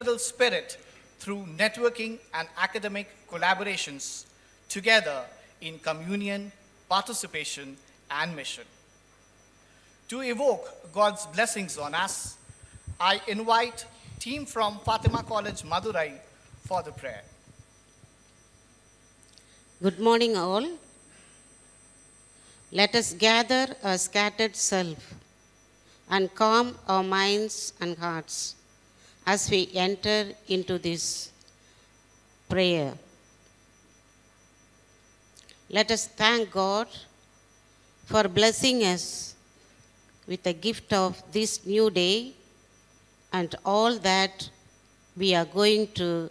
hospitable spirit through networking and academic collaborations, together in communion, participation, and mission. To evoke God's blessings on us, I invite team from Fatima College, Madurai for the prayer. Good morning, all. Let us gather our scattered self and calm our minds and hearts as we enter into this prayer. Let us thank God for blessing us with the gift of this new day and all that we are going to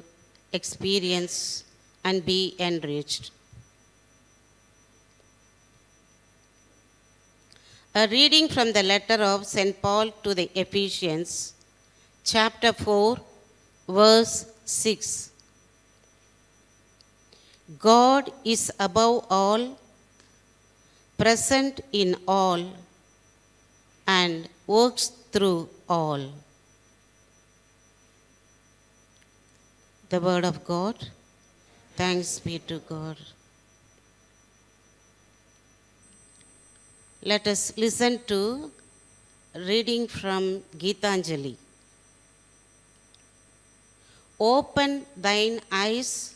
experience and be enriched. A reading from the letter of St. Paul to the Ephesians, chapter 4, verse 6. God is above all, present in all, and works through all. The word of God. Thanks be to God. Let us listen to reading from Gitanjali. Open thine eyes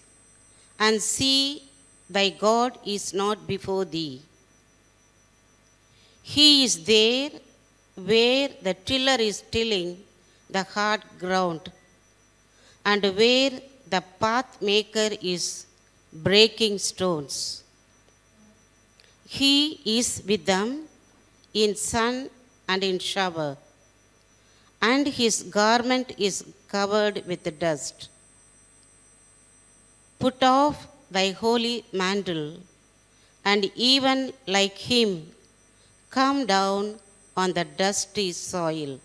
and see thy God is not before thee. He is there where the tiller is tilling the hard ground, and where the path maker is breaking stones. He is with them in sun and in shower, and his garment is covered with dust. Put off thy holy mantle, and even like him, come down on the dusty soil.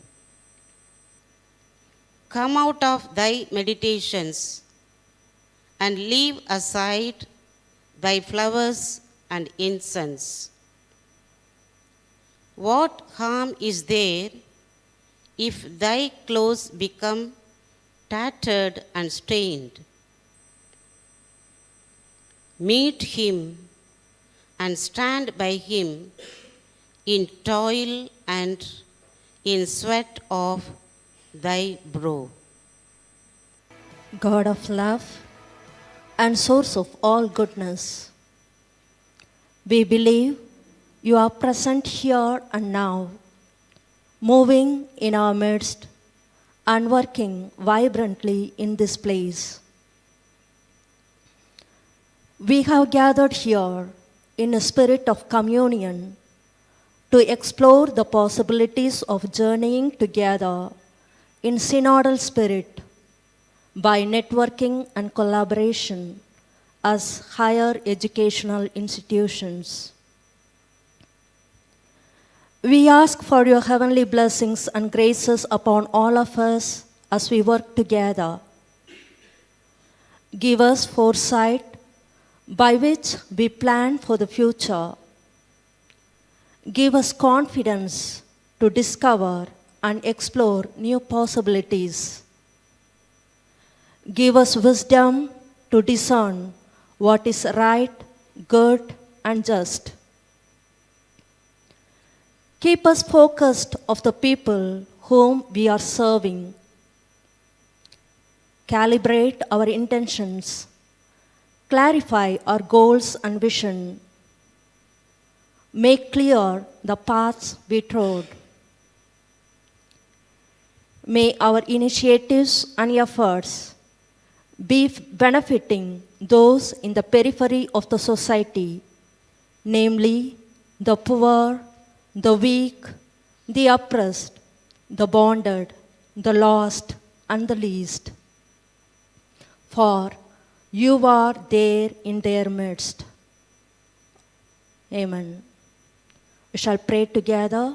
Come out of thy meditations, and leave aside thy flowers and incense. What harm is there if thy clothes become tattered and stained? Meet him and stand by him in toil and in sweat of thy brow. God of love and source of all goodness, we believe you are present here and now, moving in our midst and working vibrantly in this place. We have gathered here in a spirit of communion to explore the possibilities of journeying together in synodal spirit by networking and collaboration as higher educational institutions. We ask for your heavenly blessings and graces upon all of us as we work together. Give us foresight by which we plan for the future. Give us confidence to discover and explore new possibilities. Give us wisdom to discern what is right, good, and just. Keep us focused of the people whom we are serving. Calibrate our intentions. Clarify our goals and vision. Make clear the paths we trod. May our initiatives and efforts be benefiting those in the periphery of the society, namely the poor, the weak, the oppressed, the bonded, the lost, and the least. For you are there in their midst. Amen. We shall pray together.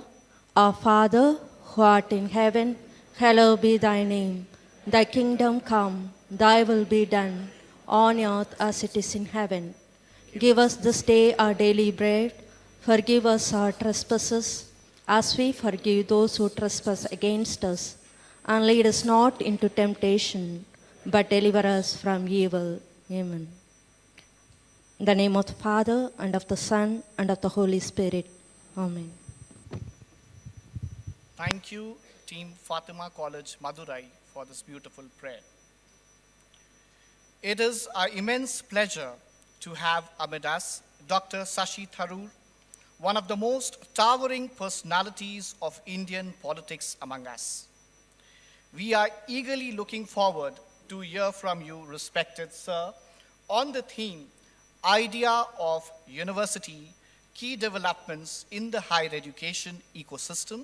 Our Father, who art in heaven, hallowed be thy name. Thy kingdom come, thy will be done, on earth as it is in heaven. Give us this day our daily bread. Forgive us our trespasses, as we forgive those who trespass against us. and lead us not into temptation, but deliver us from evil. Amen. In the name of the Father, and of the Son, and of the Holy Spirit. Amen. Thank you, Team Fatima College, Madurai, for this beautiful prayer. It is our immense pleasure to have amid us Dr. Shashi Tharoor, one of the most towering personalities of Indian politics among us. We are eagerly looking forward to hear from you, respected sir, on the theme, Idea of University, Key Developments in the Higher Education Ecosystem,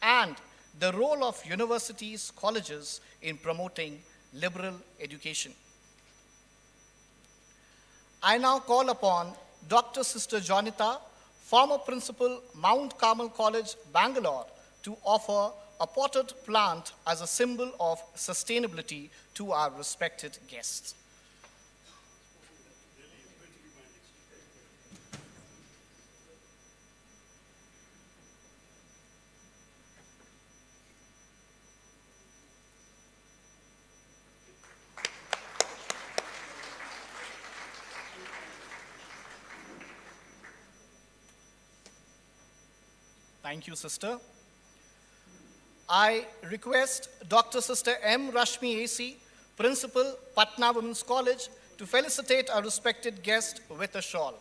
and the role of universities, colleges in promoting liberal education. I now call upon Dr. Sister Jonita, former principal, Mount Carmel College, Bangalore, to offer a potted plant as a symbol of sustainability to our respected guests. Thank you, sister. I request Dr. Sister M. Rashmi AC, Principal, Patna Women's College, to felicitate our respected guest with a shawl.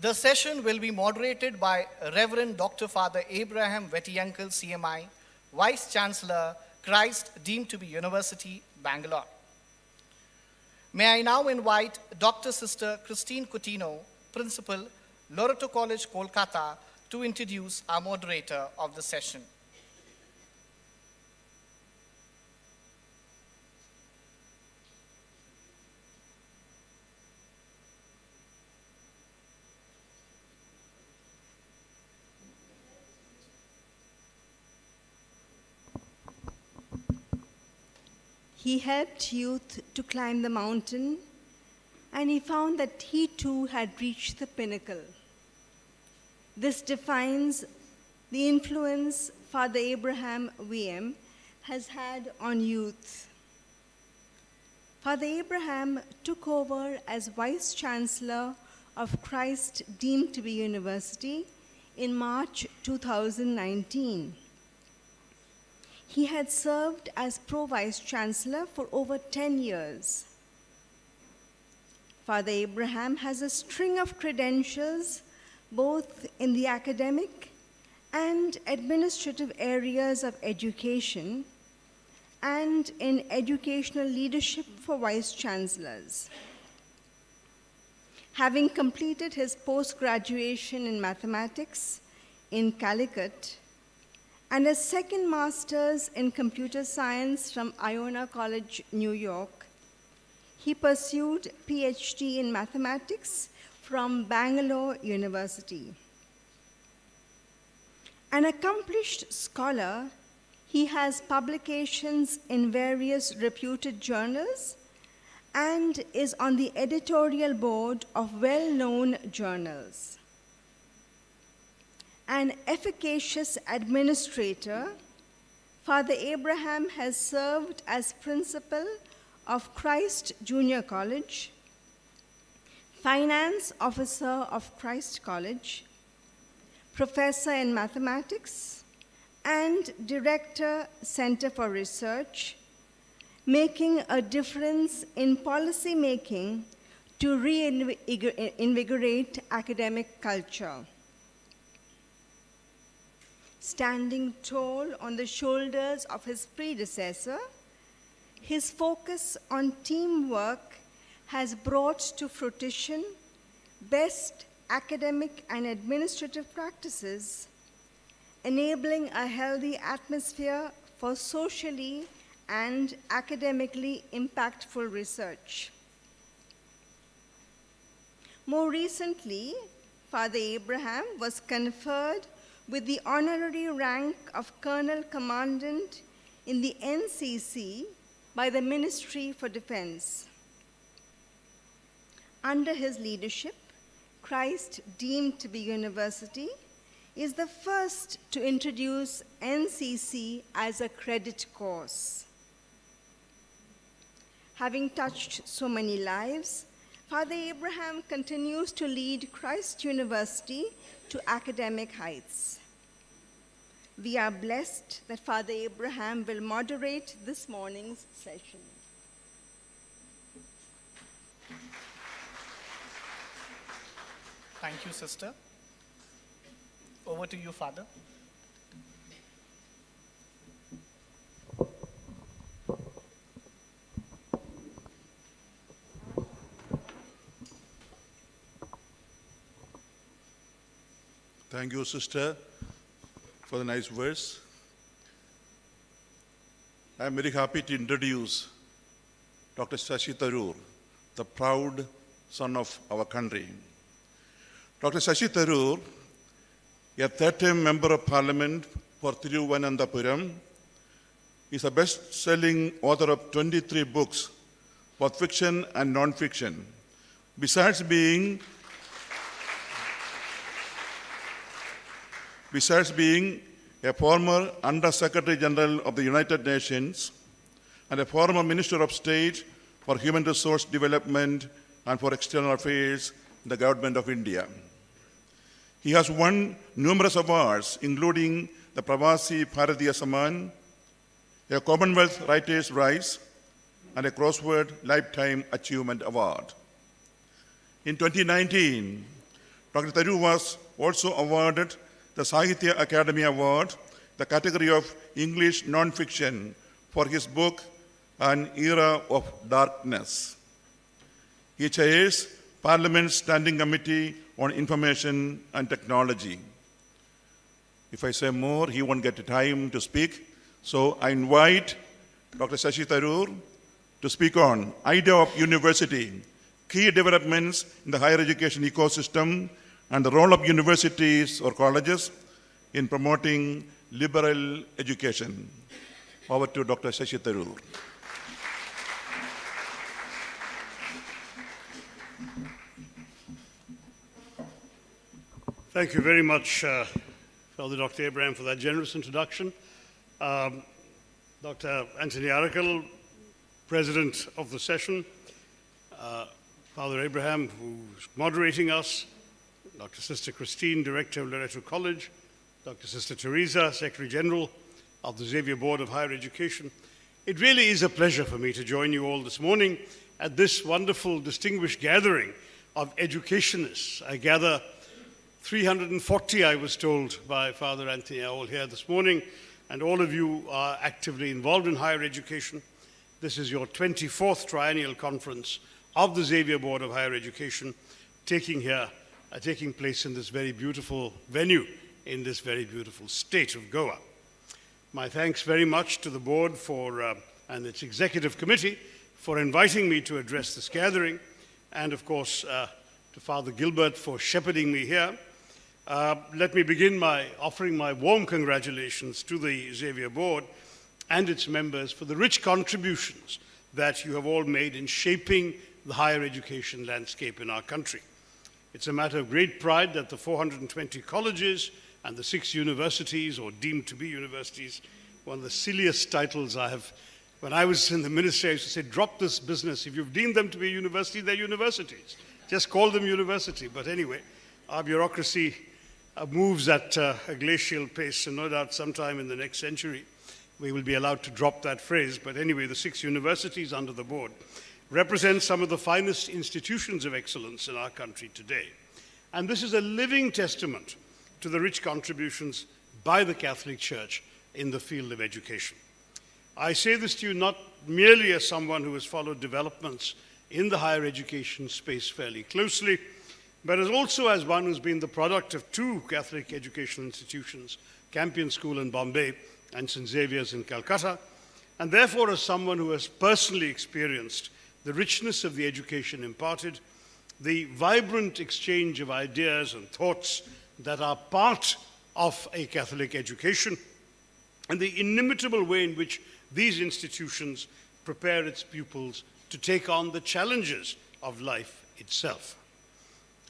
The session will be moderated by Reverend Dr. Father Abraham Vettiyankel, CMI, Vice Chancellor, Christ deemed to be University, Bangalore. May I now invite Dr. Sister Christine Coutinho, Principal, Loreto College, Kolkata, to introduce our moderator of the session. He helped youth to climb the mountain, and he found that he too had reached the pinnacle. This defines the influence Father Abraham VM has had on youth. Father Abraham took over as Vice Chancellor of Christ deemed to be University in March 2019. He had served as Pro-Vice Chancellor for over 10 years. Father Abraham has a string of credentials both in the academic and administrative areas of education and in educational leadership for Vice Chancellors. Having completed his post-graduation in mathematics in Calicut, and a second master's in computer science from Iona College, New York, he pursued PhD in mathematics from Bangalore University. An accomplished scholar, he has publications in various reputed journals and is on the editorial board of well-known journals. An efficacious administrator, Father Abraham has served as principal of Christ Junior College, finance officer of Christ College, professor in mathematics, and director, Center for Research, making a difference in policy making to reinvigorate academic culture. Standing tall on the shoulders of his predecessor, his focus on teamwork has brought to fruition best academic and administrative practices, enabling a healthy atmosphere for socially and academically impactful research. More recently, Father Abraham was conferred with the honorary rank of Colonel Commandant in the NCC by the Ministry for Defense. Under his leadership, Christ deemed to be University is the first to introduce NCC as a credit course. Having touched so many lives, Father Abraham continues to lead Christ University to academic heights. We are blessed that Father Abraham will moderate this morning's session. Thank you, sister. Over to you, Father. Thank you, sister, for the nice verse. I am very happy to introduce Dr. Shashi Tharoor, the proud son of our country. Dr. Shashi Tharoor, a third-term member of parliament for Thiruvananthapuram, is a best-selling author of 23 books, both fiction and non-fiction. Besides being a former Under-Secretary General of the United Nations and a former Minister of State for Human Resource Development and for External Affairs in the Government of India. He has won numerous awards, including the Pravasi Bharatiya Samman, a Commonwealth Writers' Prize, and a Crossword Lifetime Achievement Award. In 2019, Dr. Tharoor was also awarded the Sahitya Academy Award, the category of English non-fiction, for his book, An Era of Darkness. He chairs Parliament's Standing Committee on Information and Technology. If I say more, he won't get time to speak. So I invite Dr. Shashi Tharoor to speak on idea of university, key developments in the higher education ecosystem, and the role of universities or colleges in promoting liberal education. Over to Dr. Shashi Tharoor. Thank you very much, Father Dr. Abraham, for that generous introduction. Dr. Anthony Arakel, President of the session, Father Abraham, who's moderating us, Dr. Sister Christine, Director of Loreto College, Dr. Sister Teresa, Secretary General of the Xavier Board of Higher Education. It really is a pleasure for me to join you all this morning at this wonderful, distinguished gathering of educationists. I gather 340, I was told by Father Anthony, are all here this morning, and all of you are actively involved in higher education. This is your 24th Triennial Conference of the Xavier Board of Higher Education, taking place in this very beautiful venue, in this very beautiful state of Goa. My thanks very much to the board and its executive committee for inviting me to address this gathering, and of course to Father Gilbert for shepherding me here. Let me begin by offering my warm congratulations to the Xavier Board and its members for the rich contributions that you have all made in shaping the higher education landscape in our country. It's a matter of great pride that the 420 colleges and the 6 universities, or deemed to be universities, one of the silliest titles I have. When I was in the ministry, I used to say, drop this business. If you've deemed them to be a university, they're universities. Just call them university. But anyway, our bureaucracy moves at a glacial pace, and no doubt sometime in the next century, we will be allowed to drop that phrase. But anyway, the 6 universities under the board represent some of the finest institutions of excellence in our country today. And this is a living testament to the rich contributions by the Catholic Church in the field of education. I say this to you not merely as someone who has followed developments in the higher education space fairly closely, but also as one who's been the product of 2 Catholic educational institutions, Campion School in Bombay and St. Xavier's in Calcutta, And therefore, as someone who has personally experienced the richness of the education imparted, the vibrant exchange of ideas and thoughts that are part of a Catholic education, and the inimitable way in which these institutions prepare its pupils to take on the challenges of life itself.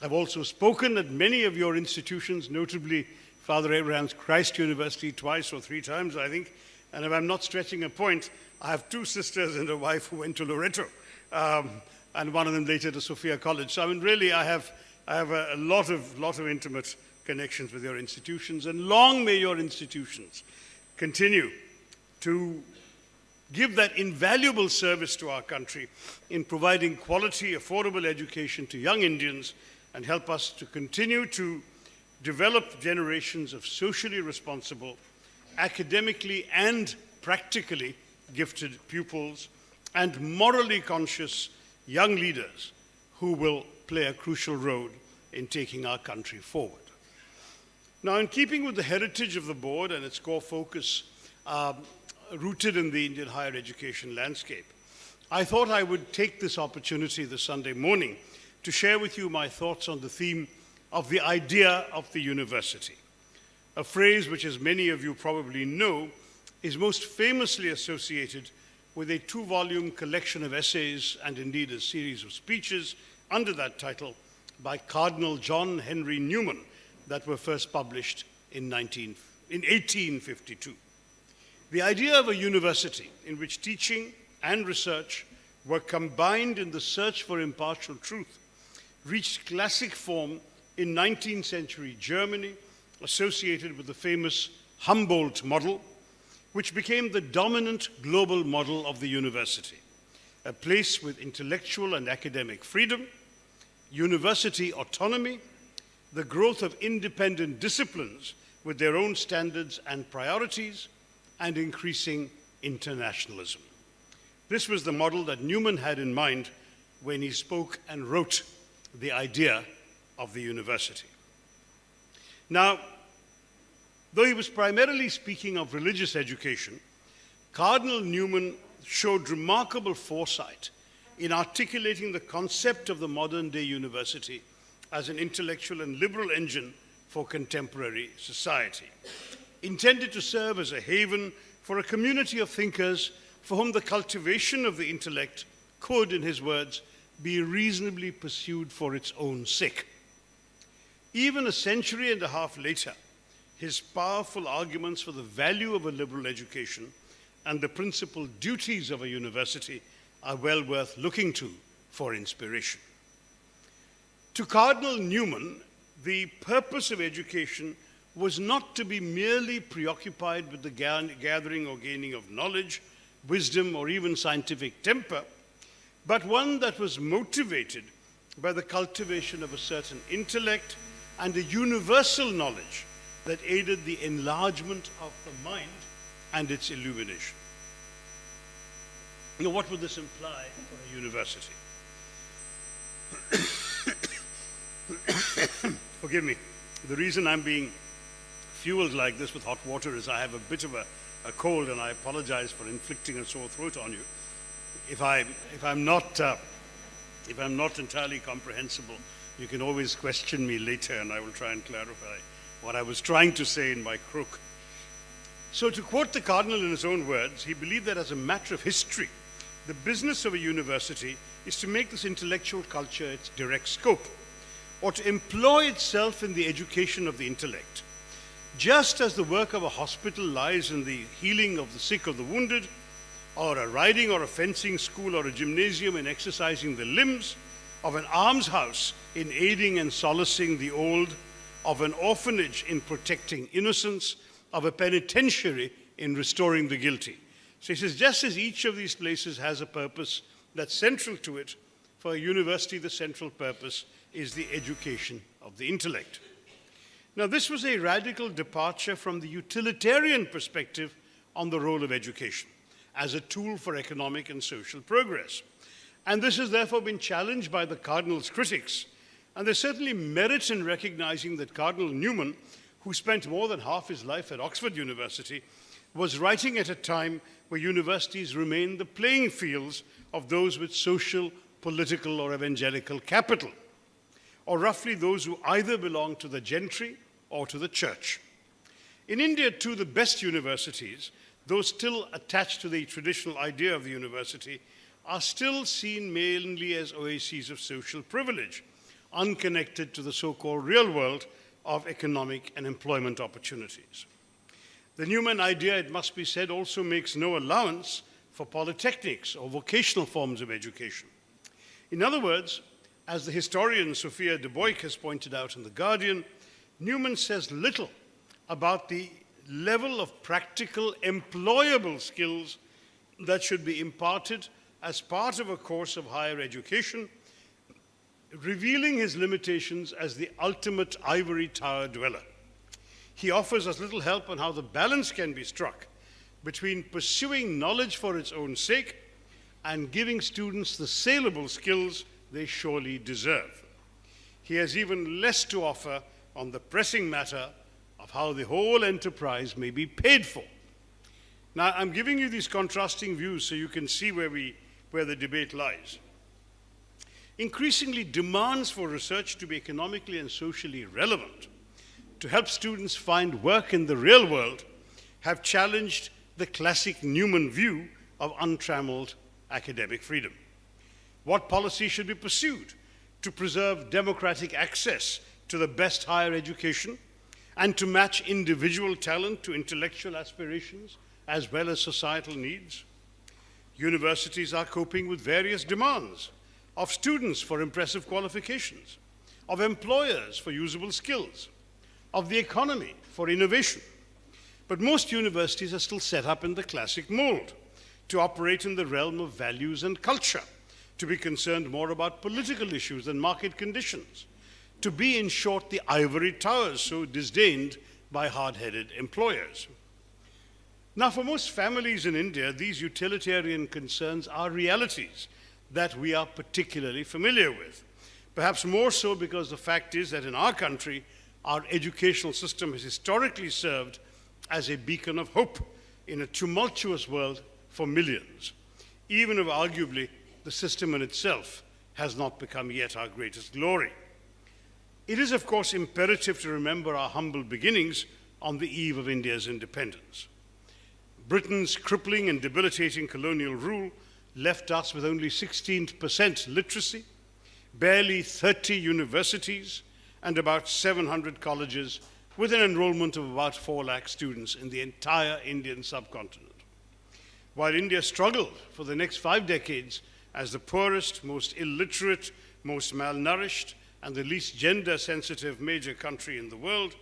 I've also spoken at many of your institutions, notably Father Abraham's Christ University twice or three times, I think. And if I'm not stretching a point, I have two sisters and a wife who went to Loreto, and one of them later to Sophia College. So I mean, really, I have a lot of intimate connections with your institutions, and long may your institutions continue to give that invaluable service to our country in providing quality, affordable education to young Indians, and help us to continue to develop generations of socially responsible, academically and practically gifted pupils, and morally conscious young leaders who will play a crucial role in taking our country forward. Now, in keeping with the heritage of the board and its core focus rooted in the Indian higher education landscape, I thought I would take this opportunity this Sunday morning to share with you my thoughts on the theme of the idea of the university, a phrase which, as many of you probably know, is most famously associated with a two-volume collection of essays and indeed a series of speeches under that title by Cardinal John Henry Newman that were first published in 1852. The idea of a university in which teaching and research were combined in the search for impartial truth reached classic form in 19th century Germany, associated with the famous Humboldt model, which became the dominant global model of the university, a place with intellectual and academic freedom, university autonomy, the growth of independent disciplines with their own standards and priorities, and increasing internationalism. This was the model that Newman had in mind when he spoke and wrote the idea of the university. Now, though he was primarily speaking of religious education, Cardinal Newman showed remarkable foresight in articulating the concept of the modern-day university as an intellectual and liberal engine for contemporary society, intended to serve as a haven for a community of thinkers for whom the cultivation of the intellect could, in his words, be reasonably pursued for its own sake. Even a century and a half later, his powerful arguments for the value of a liberal education and the principal duties of a university are well worth looking to for inspiration. To Cardinal Newman, the purpose of education was not to be merely preoccupied with the gathering or gaining of knowledge, wisdom, or even scientific temper, but one that was motivated by the cultivation of a certain intellect and a universal knowledge that aided the enlargement of the mind and its illumination. Now, what would this imply for a university? Forgive me. The reason I'm being fueled like this with hot water is I have a bit of a cold, and I apologize for inflicting a sore throat on you. If I'm not entirely comprehensible, you can always question me later, and I will try and clarify what I was trying to say in my croak. So, to quote the Cardinal in his own words, he believed that as a matter of history, the business of a university is to make this intellectual culture its direct scope, or to employ itself in the education of the intellect. Just as the work of a hospital lies in the healing of the sick or the wounded, or a riding or a fencing school or a gymnasium in exercising the limbs, of an almshouse in aiding and solacing the old, of an orphanage in protecting innocence, of a penitentiary in restoring the guilty. So he says, just as each of these places has a purpose that's central to it, for a university the central purpose is the education of the intellect. Now, this was a radical departure from the utilitarian perspective on the role of education as a tool for economic and social progress. And this has therefore been challenged by the Cardinal's critics. And there's certainly merit in recognizing that Cardinal Newman, who spent more than half his life at Oxford University, was writing at a time where universities remain the playing fields of those with social, political, or evangelical capital, or roughly those who either belong to the gentry or to the church. In India, too, the best universities, though still attached to the traditional idea of the university, are still seen mainly as oases of social privilege, unconnected to the so-called real world of economic and employment opportunities. The Newman idea, it must be said, also makes no allowance for polytechnics or vocational forms of education. In other words, as the historian Sophia de Boyk has pointed out in The Guardian, Newman says little about the level of practical, employable skills that should be imparted as part of a course of higher education, revealing his limitations as the ultimate ivory tower dweller. He offers us little help on how the balance can be struck between pursuing knowledge for its own sake and giving students the saleable skills they surely deserve. He has even less to offer on the pressing matter of how the whole enterprise may be paid for. Now, I'm giving you these contrasting views so you can see where the debate lies. Increasingly, demands for research to be economically and socially relevant, to help students find work in the real world, have challenged the classic Newman view of untrammeled academic freedom. What policy should be pursued to preserve democratic access to the best higher education and to match individual talent to intellectual aspirations as well as societal needs? Universities are coping with various demands of students for impressive qualifications, of employers for usable skills, of the economy for innovation. But most universities are still set up in the classic mold, to operate in the realm of values and culture, to be concerned more about political issues than market conditions, to be, in short, the ivory towers so disdained by hard-headed employers. Now, for most families in India, these utilitarian concerns are realities that we are particularly familiar with. Perhaps more so because the fact is that in our country, our educational system has historically served as a beacon of hope in a tumultuous world for millions, even if arguably the system in itself has not become yet our greatest glory. It is, of course, imperative to remember our humble beginnings on the eve of India's independence. Britain's crippling and debilitating colonial rule left us with only 16% literacy, barely 30 universities, and about 700 colleges, with an enrollment of about 4 lakh students in the entire Indian subcontinent. While India struggled for the next 5 decades as the poorest, most illiterate, most malnourished, and the least gender-sensitive major country in the world,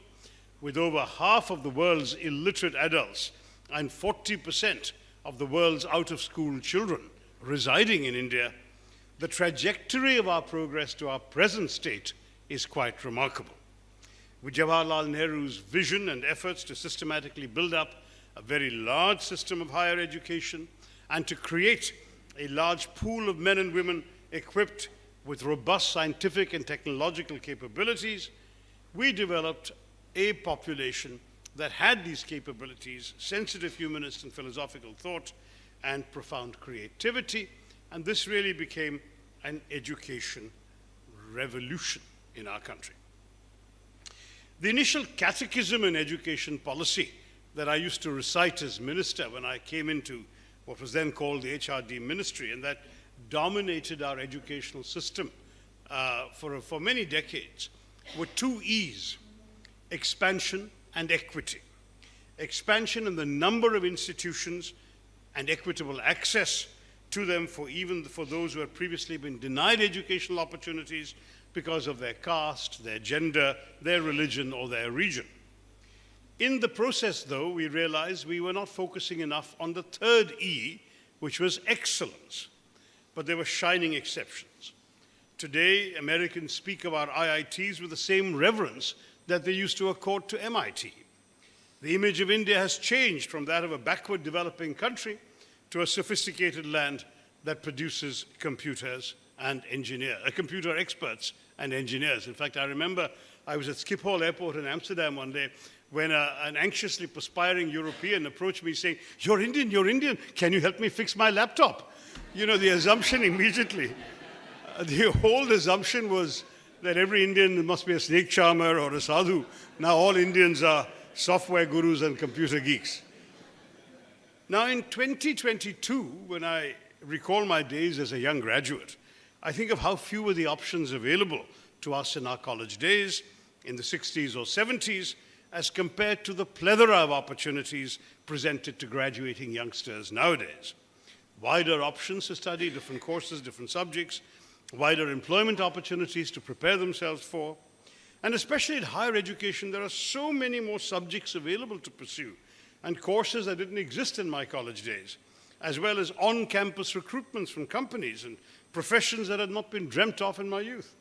with over half of the world's illiterate adults and 40% of the world's out-of-school children residing in India, the trajectory of our progress to our present state is quite remarkable. With Jawaharlal Nehru's vision and efforts to systematically build up a very large system of higher education and to create a large pool of men and women equipped with robust scientific and technological capabilities, we developed a population that had these capabilities, sensitive humanist and philosophical thought, and profound creativity, and this really became an education revolution in our country. The initial catechism in education policy that I used to recite as minister when I came into what was then called the HRD ministry, and that dominated our educational system for many decades, were 2 E's: expansion and equity. Expansion in the number of institutions and equitable access to them for those who had previously been denied educational opportunities because of their caste, their gender, their religion, or their region. In the process, though, we realized we were not focusing enough on the 3rd E, which was excellence. But there were shining exceptions. Today, Americans speak about IITs with the same reverence that they used to accord to MIT. The image of India has changed from that of a backward developing country to a sophisticated land that produces computers and computer experts and engineers. In fact, I remember I was at Schiphol Airport in Amsterdam one day when an anxiously perspiring European approached me saying, you're Indian, can you help me fix my laptop? You know, the assumption immediately, the old assumption was that every Indian must be a snake charmer or a sadhu. Now all Indians are software gurus and computer geeks. Now in 2022, when I recall my days as a young graduate, I think of how few were the options available to us in our college days, in the 60s or 70s, as compared to the plethora of opportunities presented to graduating youngsters nowadays. Wider options to study different courses, different subjects, wider employment opportunities to prepare themselves for, and especially in higher education, there are so many more subjects available to pursue and courses that didn't exist in my college days, as well as on-campus recruitments from companies and professions that had not been dreamt of in my youth.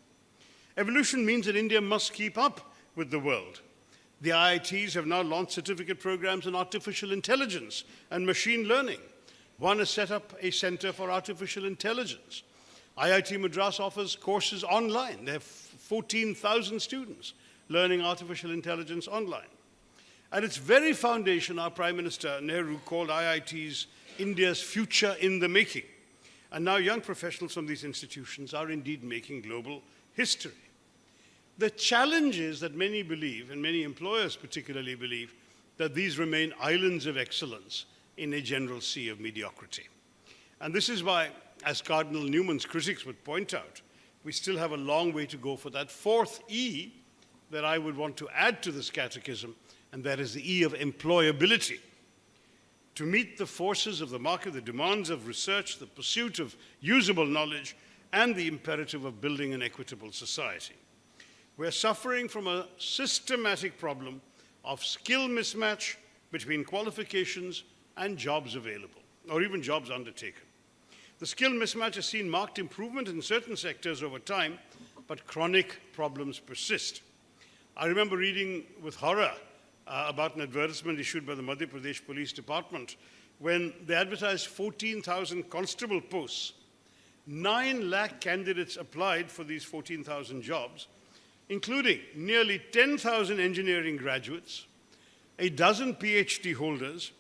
Evolution means that India must keep up with the world. The IITs have now launched certificate programs in artificial intelligence and machine learning. One has set up a center for artificial intelligence. IIT Madras offers courses online. They have 14,000 students learning artificial intelligence online. At its very foundation, our Prime Minister, Nehru, called IITs India's future in the making. And now young professionals from these institutions are indeed making global history. The challenge is that many believe, and many employers particularly believe, that these remain islands of excellence in a general sea of mediocrity. And this is why, as Cardinal Newman's critics would point out, we still have a long way to go for that fourth E that I would want to add to this catechism, and that is the E of employability. To meet the forces of the market, the demands of research, the pursuit of usable knowledge, and the imperative of building an equitable society. We're suffering from a systematic problem of skill mismatch between qualifications and jobs available, or even jobs undertaken. The skill mismatch has seen marked improvement in certain sectors over time, but chronic problems persist. I remember reading with horror about an advertisement issued by the Madhya Pradesh Police Department when they advertised 14,000 constable posts. 9 lakh candidates applied for these 14,000 jobs, including nearly 10,000 engineering graduates, a dozen PhD holders,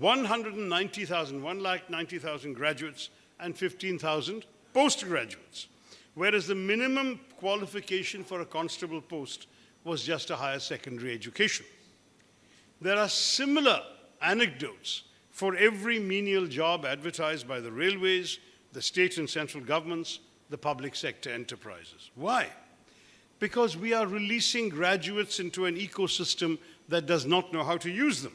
1,90,000 graduates, and 15,000 postgraduates, whereas the minimum qualification for a constable post was just a higher secondary education. There are similar anecdotes for every menial job advertised by the railways, the state and central governments, the public sector enterprises. Why? Because we are releasing graduates into an ecosystem that does not know how to use them.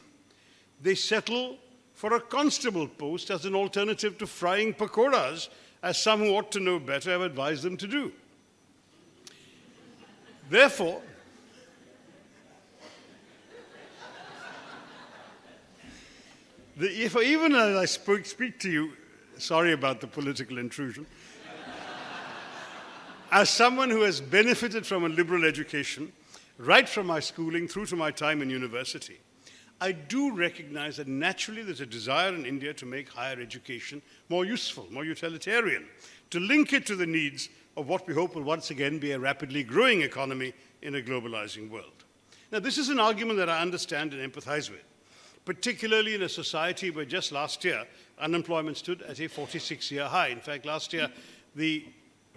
They settle for a constable post as an alternative to frying pakoras, as some who ought to know better have advised them to do. Therefore, even as I speak to you, sorry about the political intrusion, as someone who has benefited from a liberal education, right from my schooling through to my time in university, I do recognize that naturally there's a desire in India to make higher education more useful, more utilitarian, to link it to the needs of what we hope will once again be a rapidly growing economy in a globalizing world. Now, this is an argument that I understand and empathize with, particularly in a society where just last year, unemployment stood at a 46-year high. In fact, last year, the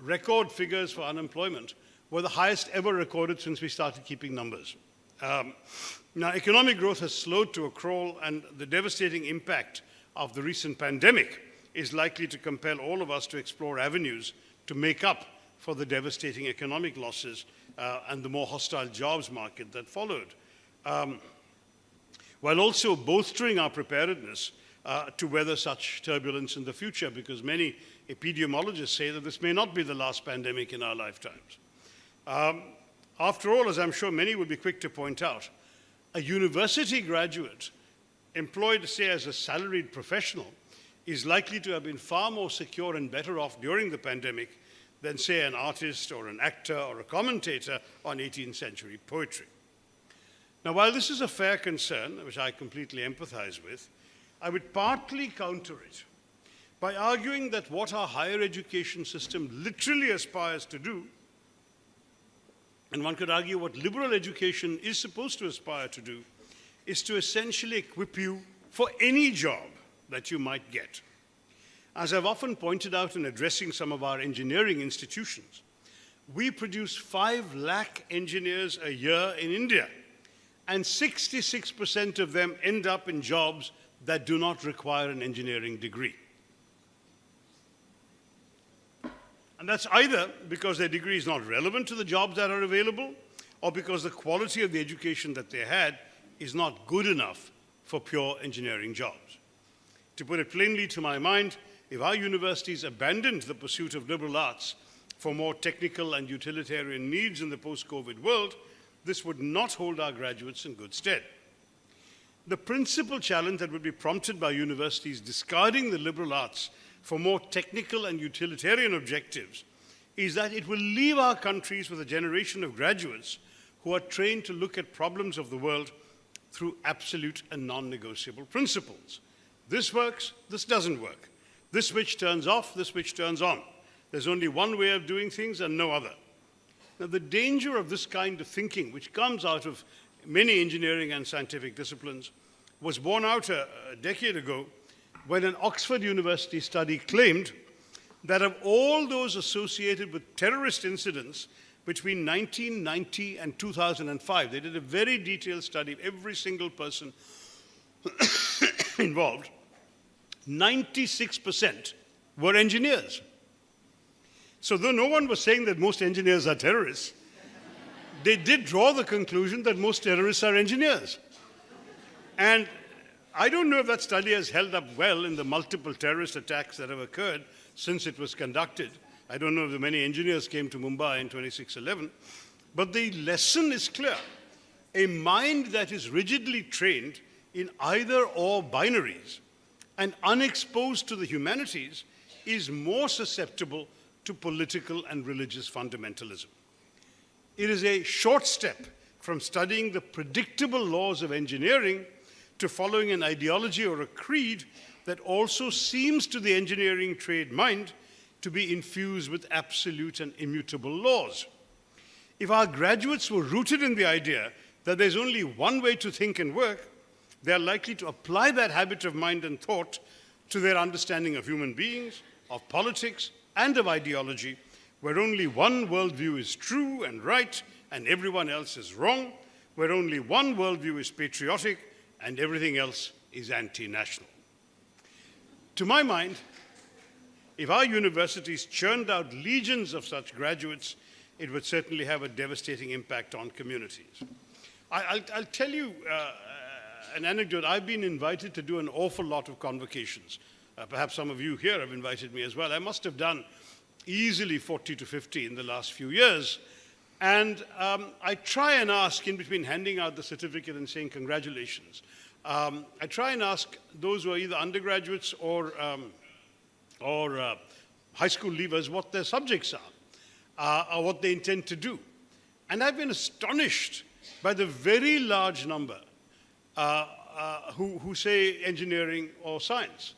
record figures for unemployment were the highest ever recorded since we started keeping numbers. Now, economic growth has slowed to a crawl, and the devastating impact of the recent pandemic is likely to compel all of us to explore avenues to make up for the devastating economic losses and the more hostile jobs market that followed, while also bolstering our preparedness to weather such turbulence in the future, because many epidemiologists say that this may not be the last pandemic in our lifetimes. After all, as I'm sure many will be quick to point out, a university graduate employed, say, as a salaried professional is likely to have been far more secure and better off during the pandemic than, say, an artist or an actor or a commentator on 18th century poetry. Now, while this is a fair concern, which I completely empathize with, I would partly counter it by arguing that what our higher education system literally aspires to do And one could argue what liberal education is supposed to aspire to do is to essentially equip you for any job that you might get. As I've often pointed out in addressing some of our engineering institutions, we produce 5 lakh engineers a year in India, and 66% of them end up in jobs that do not require an engineering degree. And that's either because their degree is not relevant to the jobs that are available, or because the quality of the education that they had is not good enough for pure engineering jobs. To put it plainly, to my mind, if our universities abandoned the pursuit of liberal arts for more technical and utilitarian needs in the post-COVID world, this would not hold our graduates in good stead. The principal challenge that would be prompted by universities discarding the liberal arts for more technical and utilitarian objectives is that it will leave our countries with a generation of graduates who are trained to look at problems of the world through absolute and non-negotiable principles. This works, this doesn't work. This switch turns off, this switch turns on. There's only one way of doing things and no other. Now, the danger of this kind of thinking, which comes out of many engineering and scientific disciplines, was borne out a decade ago when an Oxford University study claimed that of all those associated with terrorist incidents between 1990 and 2005, they did a very detailed study of every single person involved, 96% were engineers. So though no one was saying that most engineers are terrorists, they did draw the conclusion that most terrorists are engineers. And I don't know if that study has held up well in the multiple terrorist attacks that have occurred since it was conducted. I don't know if many engineers came to Mumbai in 26/11, but the lesson is clear. A mind that is rigidly trained in either or binaries and unexposed to the humanities is more susceptible to political and religious fundamentalism. It is a short step from studying the predictable laws of engineering to following an ideology or a creed that also seems to the engineering trade mind to be infused with absolute and immutable laws. If our graduates were rooted in the idea that there's only one way to think and work, they're likely to apply that habit of mind and thought to their understanding of human beings, of politics, and of ideology, where only one worldview is true and right and everyone else is wrong, where only one worldview is patriotic and everything else is anti-national. To my mind, if our universities churned out legions of such graduates, it would certainly have a devastating impact on communities. I'll tell you an anecdote. I've been invited to do an awful lot of convocations. Perhaps some of you here have invited me as well. I must have done easily 40 to 50 in the last few years. And I try and ask, in between handing out the certificate and saying congratulations, I try and ask those who are either undergraduates or high school leavers what their subjects are, or what they intend to do. And I've been astonished by the very large number who say engineering or science.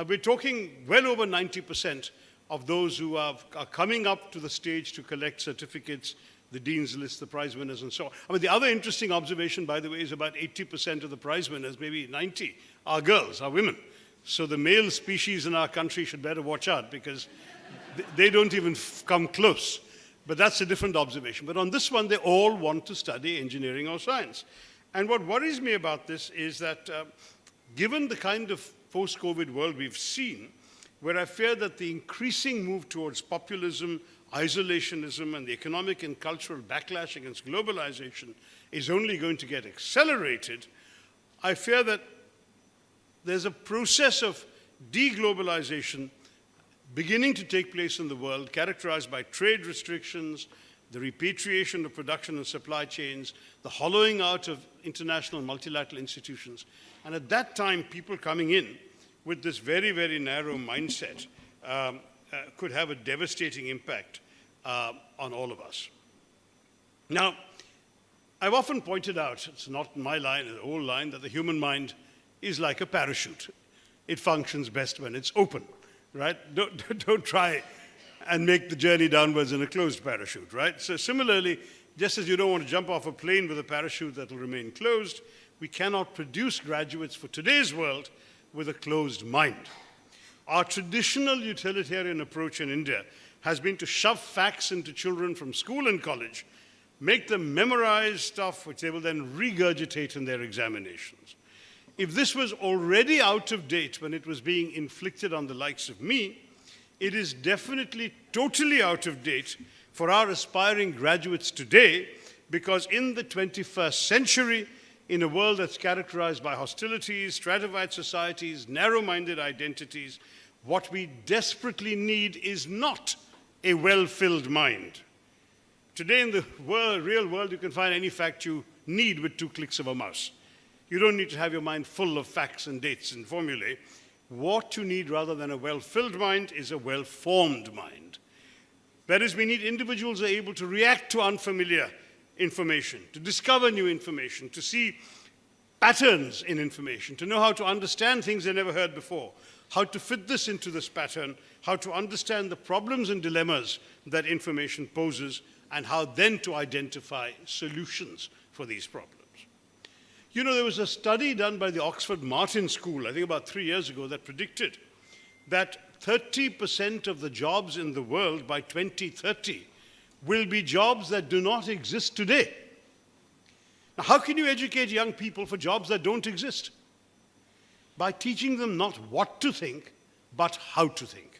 We're talking well over 90% of those who are coming up to the stage to collect certificates, the dean's list, the prize winners, and so on. I mean, the other interesting observation, by the way, is about 80% of the prize winners, maybe 90, are girls, are women. So the male species in our country should better watch out because they don't even come close. But that's a different observation. But on this one, they all want to study engineering or science. And what worries me about this is that given the kind of post-COVID world we've seen, where I fear that the increasing move towards populism, isolationism, and the economic and cultural backlash against globalization is only going to get accelerated, I fear that there's a process of deglobalization beginning to take place in the world, characterized by trade restrictions, the repatriation of production and supply chains, the hollowing out of international multilateral institutions. And at that time, people coming in with this very, very narrow mindset could have a devastating impact on all of us. Now, I've often pointed out, it's not my line, it's an old line, that the human mind is like a parachute. It functions best when it's open, right? Don't try and make the journey downwards in a closed parachute, right? So similarly, Just as you don't want to jump off a plane with a parachute that will remain closed, we cannot produce graduates for today's world with a closed mind. Our traditional utilitarian approach in India has been to shove facts into children from school and college, make them memorize stuff which they will then regurgitate in their examinations. If this was already out of date when it was being inflicted on the likes of me, it is definitely totally out of date for our aspiring graduates today, because in the 21st century, in a world that's characterized by hostilities, stratified societies, narrow-minded identities, what we desperately need is not a well-filled mind. Today in the real world, you can find any fact you need with 2 clicks of a mouse. You don't need to have your mind full of facts and dates and formulae. What you need rather than a well-filled mind is a well-formed mind. That is, we need individuals who are able to react to unfamiliar information, to discover new information, to see patterns in information, to know how to understand things they never heard before, how to fit this into this pattern, how to understand the problems and dilemmas that information poses, and how then to identify solutions for these problems. You know, there was a study done by the Oxford Martin School, I think about 3 years ago, that predicted that 30% of the jobs in the world by 2030 will be jobs that do not exist today. Now, how can you educate young people for jobs that don't exist? By teaching them not what to think, but how to think.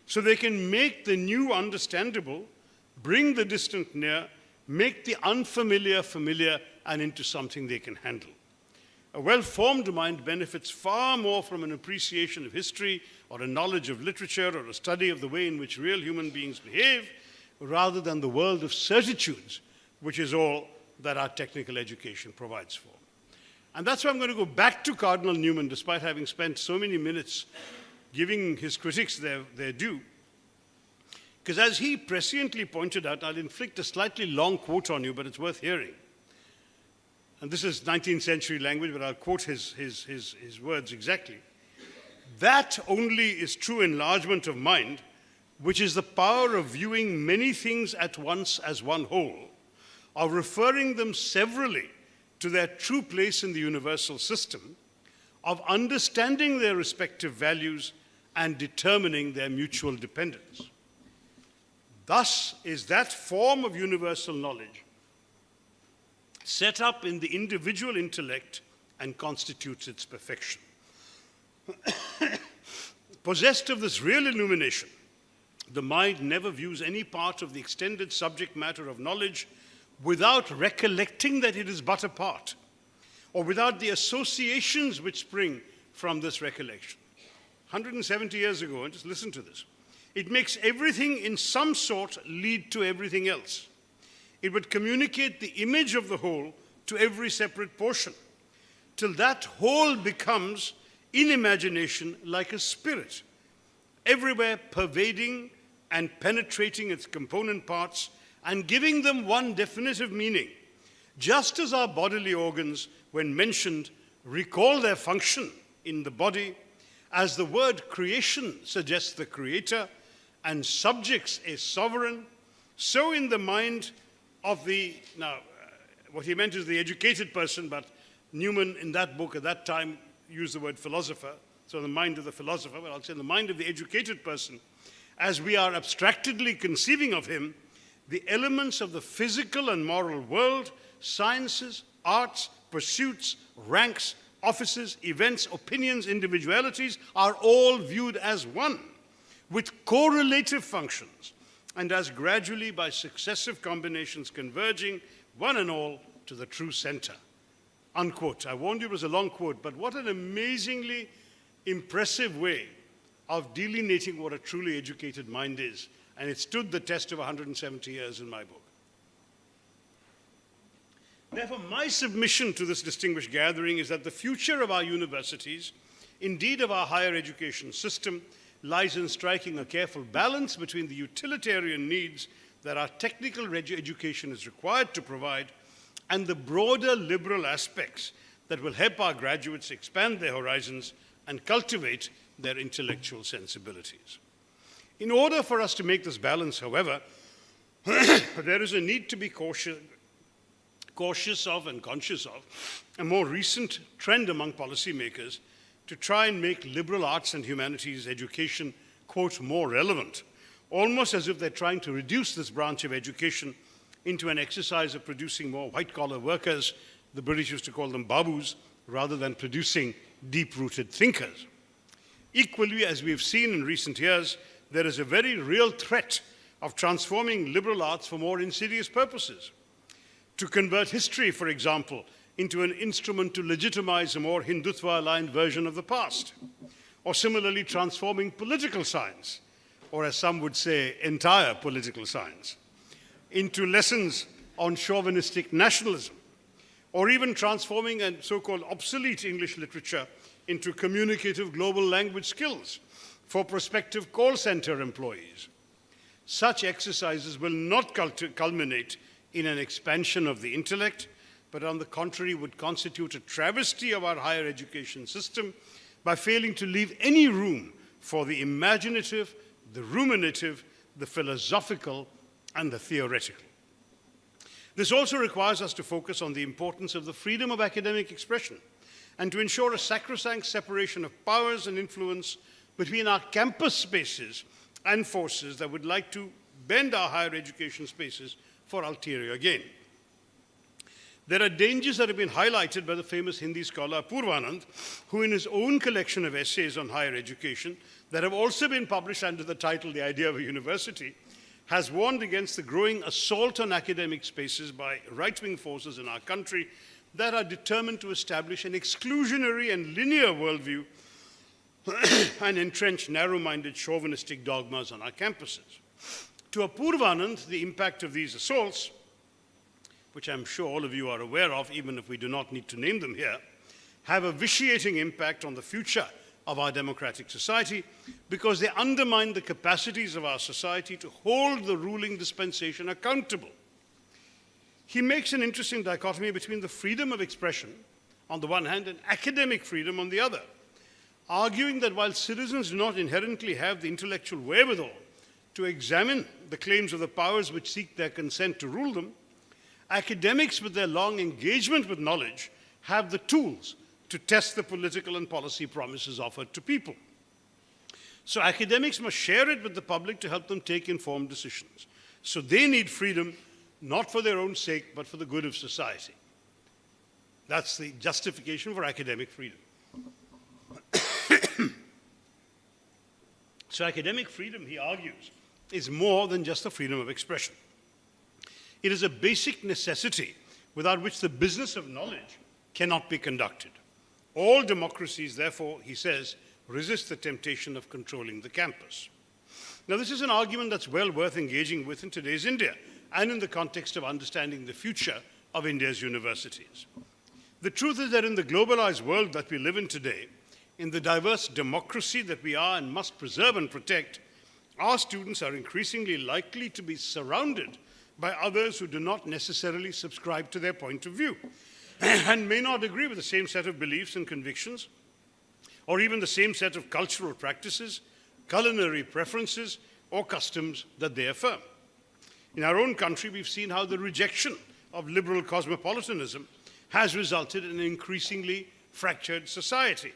So they can make the new understandable, bring the distant near, make the unfamiliar familiar, and into something they can handle. A well-formed mind benefits far more from an appreciation of history or a knowledge of literature or a study of the way in which real human beings behave, rather than the world of certitudes, which is all that our technical education provides for. And that's why I'm going to go back to Cardinal Newman, despite having spent so many minutes giving his critics their due. Because as he presciently pointed out, I'll inflict a slightly long quote on you, but it's worth hearing. And this is 19th century language, but I'll quote his words exactly. That only is true enlargement of mind, which is the power of viewing many things at once as one whole, of referring them severally to their true place in the universal system, of understanding their respective values and determining their mutual dependence. Thus is that form of universal knowledge set up in the individual intellect and constitutes its perfection. Possessed of this real illumination, the mind never views any part of the extended subject matter of knowledge without recollecting that it is but a part, or without the associations which spring from this recollection. 170 years ago, and just listen to this, it makes everything in some sort lead to everything else. It would communicate the image of the whole to every separate portion, till that whole becomes, in imagination, like a spirit, everywhere pervading and penetrating its component parts and giving them one definitive meaning, just as our bodily organs, when mentioned, recall their function in the body, as the word creation suggests the creator and subjects a sovereign, so in the mind of the, what he meant is the educated person, but Newman in that book at that time used the word philosopher, so the mind of the philosopher, but I'll say the mind of the educated person, as we are abstractedly conceiving of him, the elements of the physical and moral world, sciences, arts, pursuits, ranks, offices, events, opinions, individualities are all viewed as one, with correlative functions, and as gradually by successive combinations converging, one and all, to the true center. Unquote. I warned you it was a long quote, but what an amazingly impressive way of delineating what a truly educated mind is. And it stood the test of 170 years in my book. Therefore, my submission to this distinguished gathering is that the future of our universities, indeed of our higher education system, lies in striking a careful balance between the utilitarian needs that our technical education is required to provide and the broader liberal aspects that will help our graduates expand their horizons and cultivate their intellectual sensibilities. In order for us to make this balance, however, there is a need to be cautious of and conscious of a more recent trend among policymakers to try and make liberal arts and humanities education, quote, more relevant, almost as if they're trying to reduce this branch of education into an exercise of producing more white-collar workers. The British used to call them babus, rather than producing deep-rooted thinkers. Equally, as we've seen in recent years, there is a very real threat of transforming liberal arts for more insidious purposes. To convert history, for example, into an instrument to legitimize a more Hindutva-aligned version of the past. Or similarly, transforming political science, or as some would say, entire political science, into lessons on chauvinistic nationalism, or even transforming a so-called obsolete English literature into communicative global language skills for prospective call center employees. Such exercises will not culminate in an expansion of the intellect, but on the contrary would constitute a travesty of our higher education system by failing to leave any room for the imaginative, the ruminative, the philosophical, and the theoretical. This also requires us to focus on the importance of the freedom of academic expression and to ensure a sacrosanct separation of powers and influence between our campus spaces and forces that would like to bend our higher education spaces for ulterior gain. There are dangers that have been highlighted by the famous Hindi scholar Purvanand, who in his own collection of essays on higher education that have also been published under the title The Idea of a University, has warned against the growing assault on academic spaces by right-wing forces in our country that are determined to establish an exclusionary and linear worldview and entrench narrow-minded chauvinistic dogmas on our campuses. To Purvanand, the impact of these assaults, which I'm sure all of you are aware of, even if we do not need to name them here, have a vitiating impact on the future of our democratic society because they undermine the capacities of our society to hold the ruling dispensation accountable. He makes an interesting dichotomy between the freedom of expression on the one hand and academic freedom on the other, arguing that while citizens do not inherently have the intellectual wherewithal to examine the claims of the powers which seek their consent to rule them, academics with their long engagement with knowledge have the tools to test the political and policy promises offered to people. So academics must share it with the public to help them take informed decisions. So they need freedom, not for their own sake, but for the good of society. That's the justification for academic freedom. So academic freedom, he argues, is more than just the freedom of expression. It is a basic necessity without which the business of knowledge cannot be conducted. All democracies, therefore, he says, resist the temptation of controlling the campus. Now, this is an argument that's well worth engaging with in today's India and in the context of understanding the future of India's universities. The truth is that in the globalized world that we live in today, in the diverse democracy that we are and must preserve and protect, our students are increasingly likely to be surrounded by others who do not necessarily subscribe to their point of view and may not agree with the same set of beliefs and convictions, or even the same set of cultural practices, culinary preferences, or customs that they affirm. In our own country, we've seen how the rejection of liberal cosmopolitanism has resulted in an increasingly fractured society,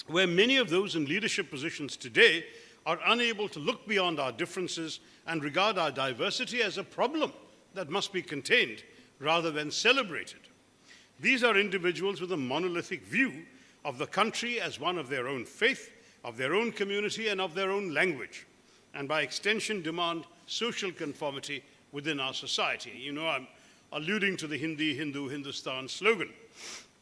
where many of those in leadership positions today are unable to look beyond our differences and regard our diversity as a problem that must be contained rather than celebrated. These are individuals with a monolithic view of the country as one of their own faith, of their own community, and of their own language, and by extension demand social conformity within our society. You know, I'm alluding to the Hindi, Hindu, Hindustan slogan.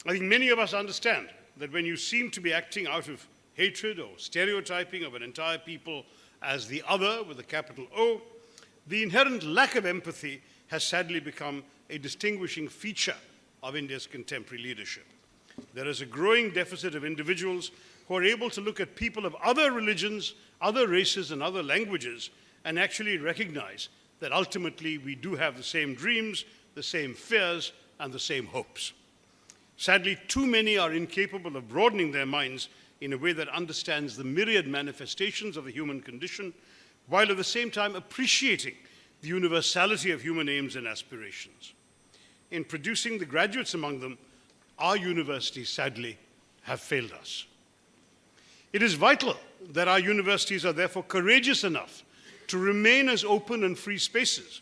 I think many of us understand that when you seem to be acting out of hatred or stereotyping of an entire people as the other with a capital O, the inherent lack of empathy has sadly become a distinguishing feature of India's contemporary leadership. There is a growing deficit of individuals who are able to look at people of other religions, other races, and other languages and actually recognize that ultimately we do have the same dreams, the same fears, and the same hopes. Sadly, too many are incapable of broadening their minds in a way that understands the myriad manifestations of the human condition, while at the same time appreciating the universality of human aims and aspirations. In producing the graduates among them, our universities, sadly, have failed us. It is vital that our universities are therefore courageous enough to remain as open and free spaces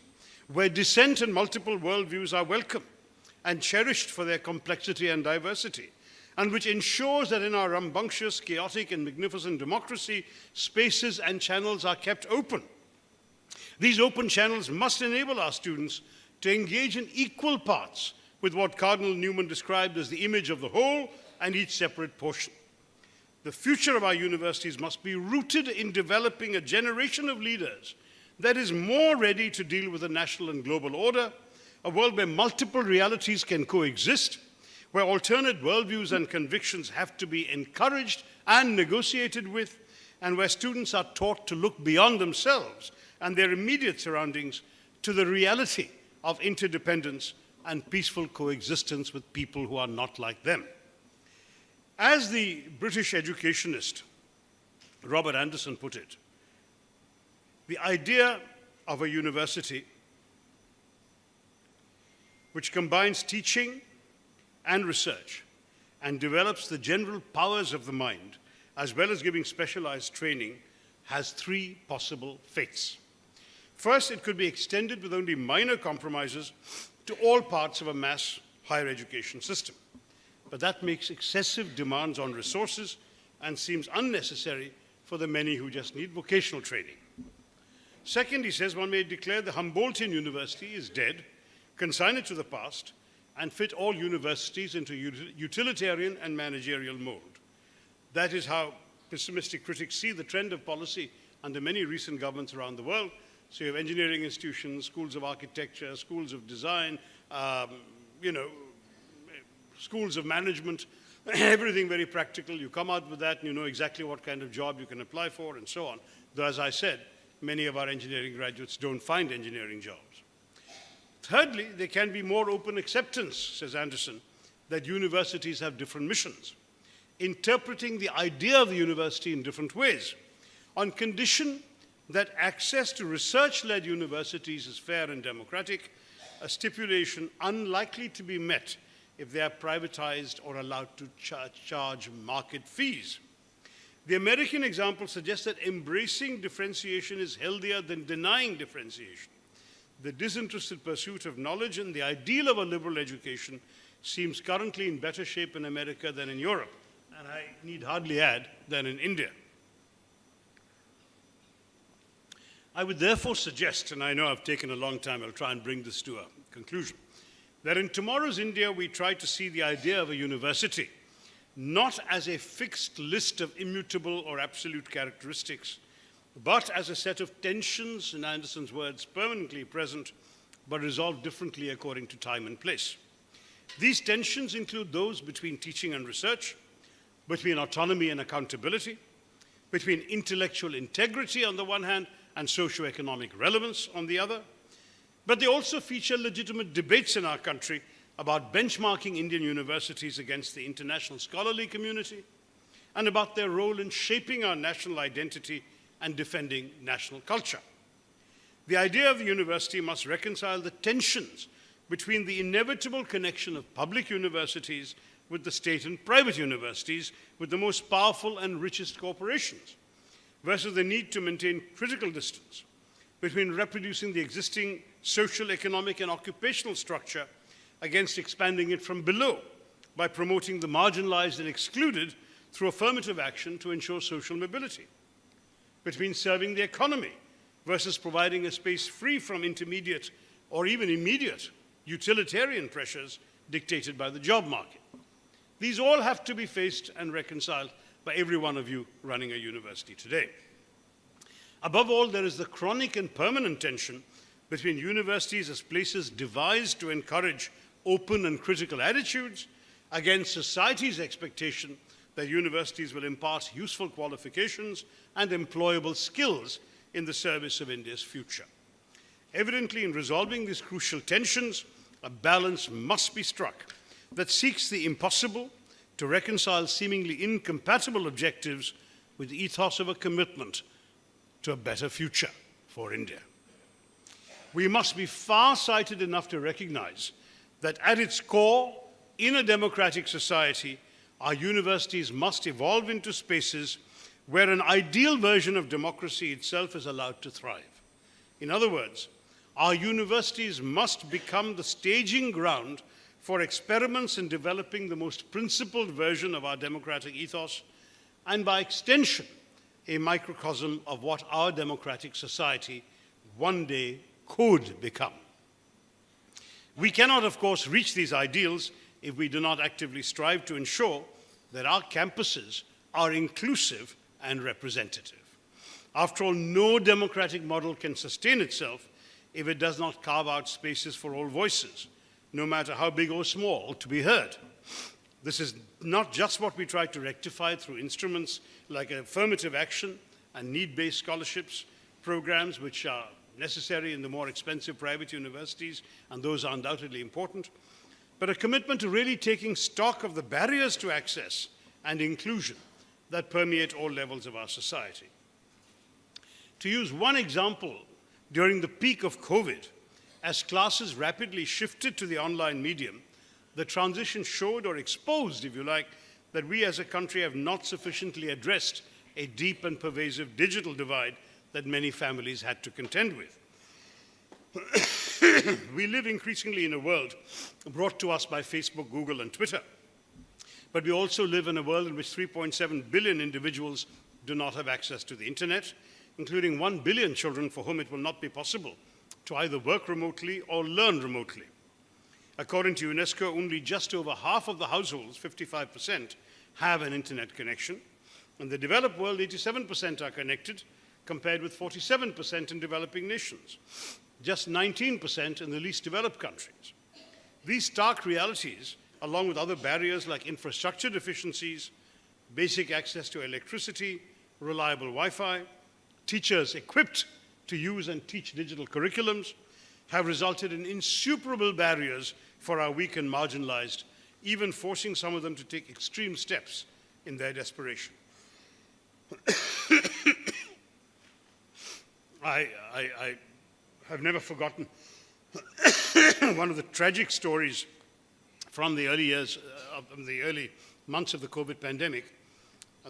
where dissent and multiple worldviews are welcome and cherished for their complexity and diversity, and which ensures that in our rambunctious, chaotic, and magnificent democracy, spaces and channels are kept open. These open channels must enable our students to engage in equal parts with what Cardinal Newman described as the image of the whole and each separate portion. The future of our universities must be rooted in developing a generation of leaders that is more ready to deal with the national and global order, a world where multiple realities can coexist, where alternate worldviews and convictions have to be encouraged and negotiated with, and where students are taught to look beyond themselves and their immediate surroundings to the reality of interdependence and peaceful coexistence with people who are not like them. As the British educationist Robert Anderson put it, the idea of a university which combines teaching and research and develops the general powers of the mind, as well as giving specialized training, has three possible fates. First, it could be extended with only minor compromises to all parts of a mass higher education system. But that makes excessive demands on resources and seems unnecessary for the many who just need vocational training. Second, he says one may declare the Humboldtian University is dead, consign it to the past, and fit all universities into utilitarian and managerial mold. That is how pessimistic critics see the trend of policy under many recent governments around the world. So you have engineering institutions, schools of architecture, schools of design, schools of management, everything very practical. You come out with that and you know exactly what kind of job you can apply for and so on. Though, as I said, many of our engineering graduates don't find engineering jobs. Thirdly, there can be more open acceptance, says Anderson, that universities have different missions, interpreting the idea of the university in different ways, on condition that access to research-led universities is fair and democratic, a stipulation unlikely to be met if they are privatized or allowed to charge market fees. The American example suggests that embracing differentiation is healthier than denying differentiation. The disinterested pursuit of knowledge and the ideal of a liberal education seems currently in better shape in America than in Europe, and I need hardly add, than in India. I would therefore suggest, and I know I've taken a long time, I'll try and bring this to a conclusion, that in tomorrow's India we try to see the idea of a university not as a fixed list of immutable or absolute characteristics, but as a set of tensions, in Anderson's words, permanently present, but resolved differently according to time and place. These tensions include those between teaching and research, between autonomy and accountability, between intellectual integrity on the one hand and socioeconomic relevance on the other. But they also feature legitimate debates in our country about benchmarking Indian universities against the international scholarly community and about their role in shaping our national identity and defending national culture. The idea of the university must reconcile the tensions between the inevitable connection of public universities with the state and private universities with the most powerful and richest corporations, versus the need to maintain critical distance between reproducing the existing social, economic, and occupational structure against expanding it from below by promoting the marginalized and excluded through affirmative action to ensure social mobility, between serving the economy versus providing a space free from intermediate or even immediate utilitarian pressures dictated by the job market. These all have to be faced and reconciled by every one of you running a university today. Above all, there is the chronic and permanent tension between universities as places devised to encourage open and critical attitudes against society's expectation that universities will impart useful qualifications and employable skills in the service of India's future. Evidently, in resolving these crucial tensions, a balance must be struck that seeks the impossible to reconcile seemingly incompatible objectives with the ethos of a commitment to a better future for India. we must be far-sighted enough to recognize that at its core, in a democratic society, our universities must evolve into spaces where an ideal version of democracy itself is allowed to thrive. In other words, our universities must become the staging ground for experiments in developing the most principled version of our democratic ethos, and by extension, a microcosm of what our democratic society one day could become. We cannot, of course, reach these ideals if we do not actively strive to ensure that our campuses are inclusive and representative. After all, no democratic model can sustain itself if it does not carve out spaces for all voices, no matter how big or small, to be heard. This is not just what we try to rectify through instruments like affirmative action and need-based scholarships, programs which are necessary in the more expensive private universities, and those are undoubtedly important, but a commitment to really taking stock of the barriers to access and inclusion that permeate all levels of our society. To use one example, during the peak of COVID, as classes rapidly shifted to the online medium, the transition showed or exposed, if you like, that we as a country have not sufficiently addressed a deep and pervasive digital divide that many families had to contend with. We live increasingly in a world brought to us by Facebook, Google, and Twitter. But we also live in a world in which 3.7 billion individuals do not have access to the internet, including 1 billion children for whom it will not be possible to either work remotely or learn remotely. According to UNESCO, only just over half of the households, 55%, have an internet connection. In the developed world, 87% are connected, compared with 47% in developing nations, just 19% in the least developed countries. These stark realities, along with other barriers like infrastructure deficiencies, basic access to electricity, reliable Wi-Fi, teachers equipped to use and teach digital curriculums, have resulted in insuperable barriers for our weak and marginalized, even forcing some of them to take extreme steps in their desperation. I have never forgotten one of the tragic stories from the early years, the early months of the COVID pandemic,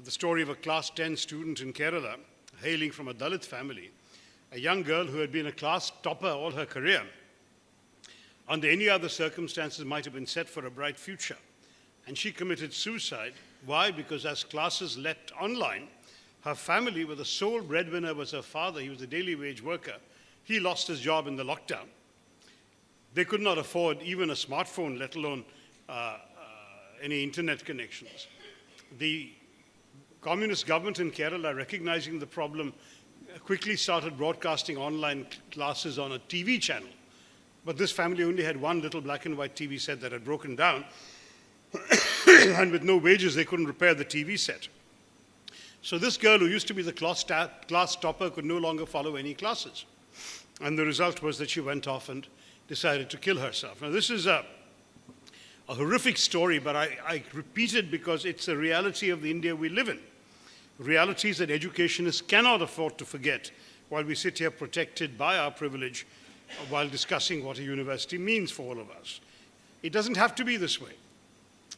the story of a class 10 student in Kerala, hailing from a Dalit family, a young girl who had been a class topper all her career, under any other circumstances might have been set for a bright future. And she committed suicide. Why? Because as classes leapt online, her family, where the sole breadwinner was her father, he was a daily wage worker, he lost his job in the lockdown. They could not afford even a smartphone, let alone any internet connections. The communist government in Kerala, recognizing the problem, quickly started broadcasting online classes on a TV channel. But this family only had one little black and white TV set that had broken down, and with no wages, they couldn't repair the TV set. So this girl, who used to be the class topper, could no longer follow any classes. And the result was that she went off and decided to kill herself. Now, this is a horrific story, but I repeat it because it's a reality of the India we live in. Realities that educationists cannot afford to forget while we sit here protected by our privilege while discussing what a university means for all of us. It doesn't have to be this way.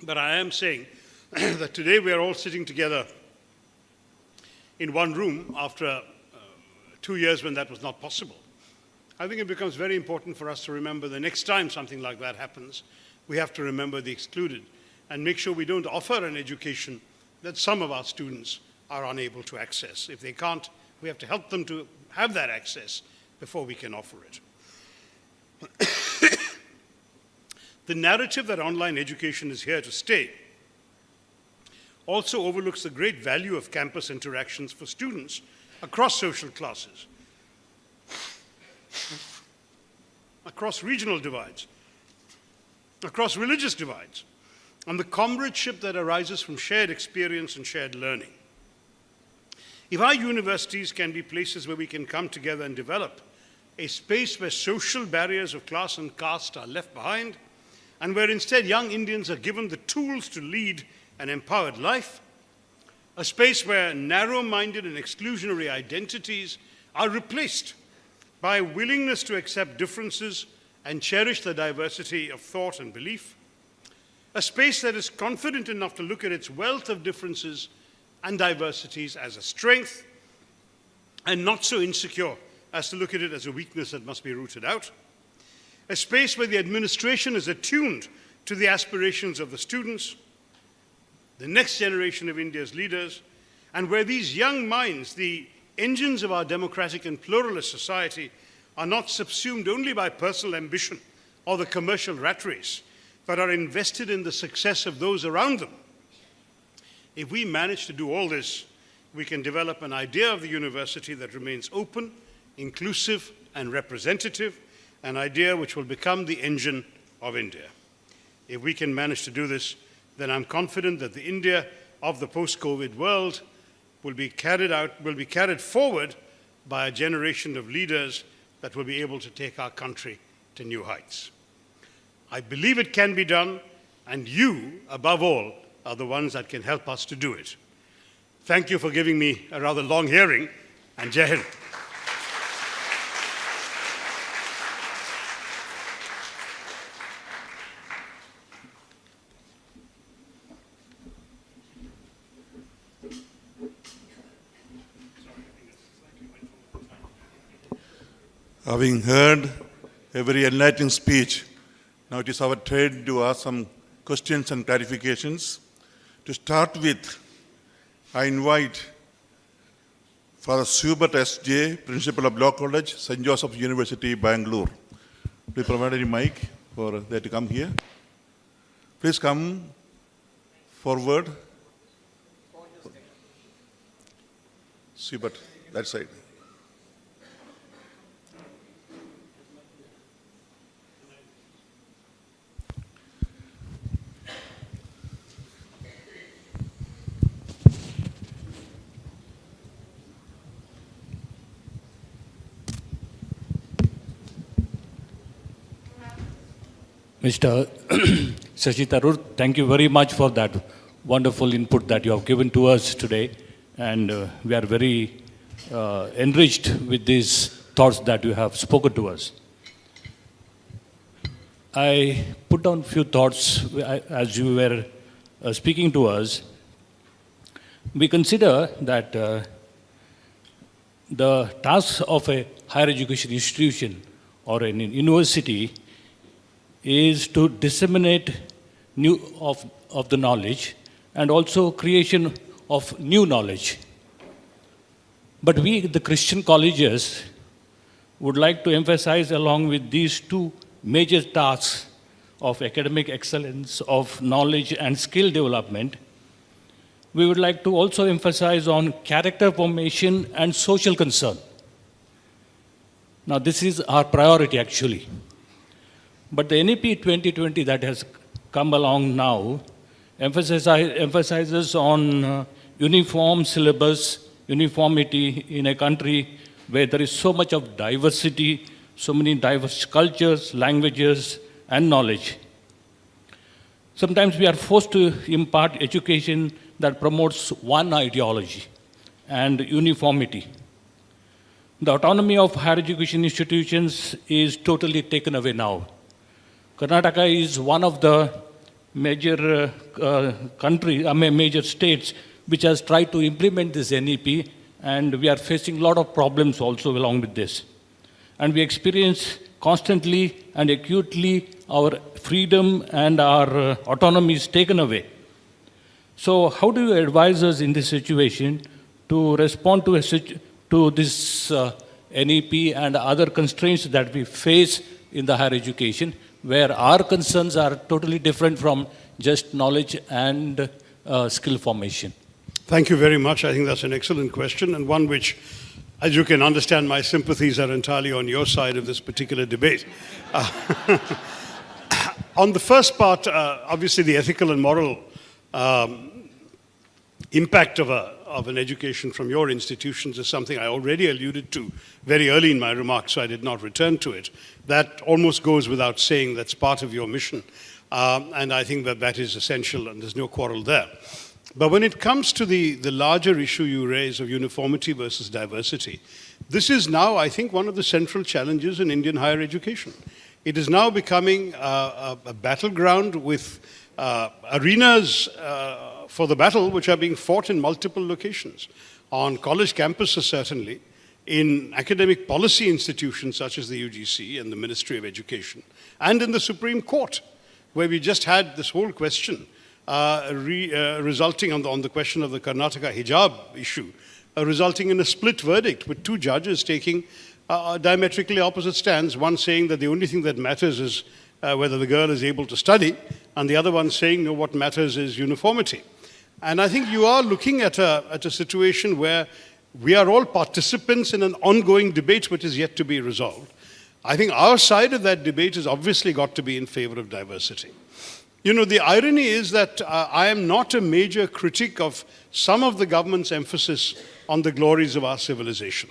But I am saying that today we are all sitting together in one room after 2 years when that was not possible. I think it becomes very important for us to remember the next time something like that happens, we have to remember the excluded and make sure we don't offer an education that some of our students are unable to access. If they can't, we have to help them to have that access before we can offer it. The narrative that online education is here to stay also overlooks the great value of campus interactions for students across social classes, across regional divides, across religious divides, and the comradeship that arises from shared experience and shared learning. If our universities can be places where we can come together and develop a space where social barriers of class and caste are left behind, and where instead young Indians are given the tools to lead an empowered life, a space where narrow-minded and exclusionary identities are replaced by willingness to accept differences and cherish the diversity of thought and belief, a space that is confident enough to look at its wealth of differences and diversities as a strength and not so insecure as to look at it as a weakness that must be rooted out, a space where the administration is attuned to the aspirations of the students, the next generation of India's leaders, and where these young minds, the engines of our democratic and pluralist society, are not subsumed only by personal ambition or the commercial rat race, but are invested in the success of those around them. If we manage to do all this, we can develop an idea of the university that remains open, inclusive, and representative, an idea which will become the engine of India. If we can manage to do this, then I'm confident that the India of the post-COVID world will be carried forward by a generation of leaders that will be able to take our country to new heights. I believe it can be done, and you, above all, are the ones that can help us to do it. Thank you for giving me a rather long hearing, and Jai Hind. Having heard a very enlightening speech, now it is our turn to ask some questions and clarifications. To start with, I invite Father Subert S.J., Principal of Law College, St. Joseph University, Bangalore. Please provide any mic for them to come here. Please come forward. Subert, that side. Mr. Shashi Tharoor, thank you very much for that wonderful input that you have given to us today. And we are very enriched with these thoughts that you have spoken to us. I put down a few thoughts as you were speaking to us. We consider that the task of a higher education institution or an university is to disseminate of the knowledge and also creation of new knowledge. But we, the Christian colleges, would like to emphasize along with these two major tasks of academic excellence, of knowledge and skill development, we would like to also emphasize on character formation and social concern. Now this is our priority actually. But the NEP 2020 that has come along now emphasizes on uniform syllabus, uniformity in a country where there is so much of diversity, so many diverse cultures, languages, and knowledge. Sometimes we are forced to impart education that promotes one ideology and uniformity. The autonomy of higher education institutions is totally taken away now. Karnataka is one of the major major states which has tried to implement this NEP, and we are facing a lot of problems also along with this. And we experience constantly and acutely our freedom and our autonomy is taken away. So how do you advise us in this situation to respond to this NEP and other constraints that we face in the higher education, where our concerns are totally different from just knowledge and skill formation? Thank you very much. I think that's an excellent question, and one which, as you can understand, my sympathies are entirely on your side of this particular debate. On the first part, obviously the ethical and moral impact of an education from your institutions is something I already alluded to very early in my remarks, so I did not return to it. That almost goes without saying. That's part of your mission. And I think that that is essential, and there's no quarrel there. But when it comes to the larger issue you raise of uniformity versus diversity, This is now, I think, one of the central challenges in Indian higher education. It is now becoming a battleground with arenas for the battle which are being fought in multiple locations. On college campuses, certainly, in academic policy institutions such as the UGC and the Ministry of Education, and in the Supreme Court, where we just had this whole question resulting on the question of the Karnataka hijab issue, resulting in a split verdict with two judges taking diametrically opposite stands, one saying that the only thing that matters is whether the girl is able to study, and the other one saying, no, what matters is uniformity. And I think you are looking at a situation where we are all participants in an ongoing debate which is yet to be resolved. I think our side of that debate has obviously got to be in favor of diversity. You know, the irony is that I am not a major critic of some of the government's emphasis on the glories of our civilization.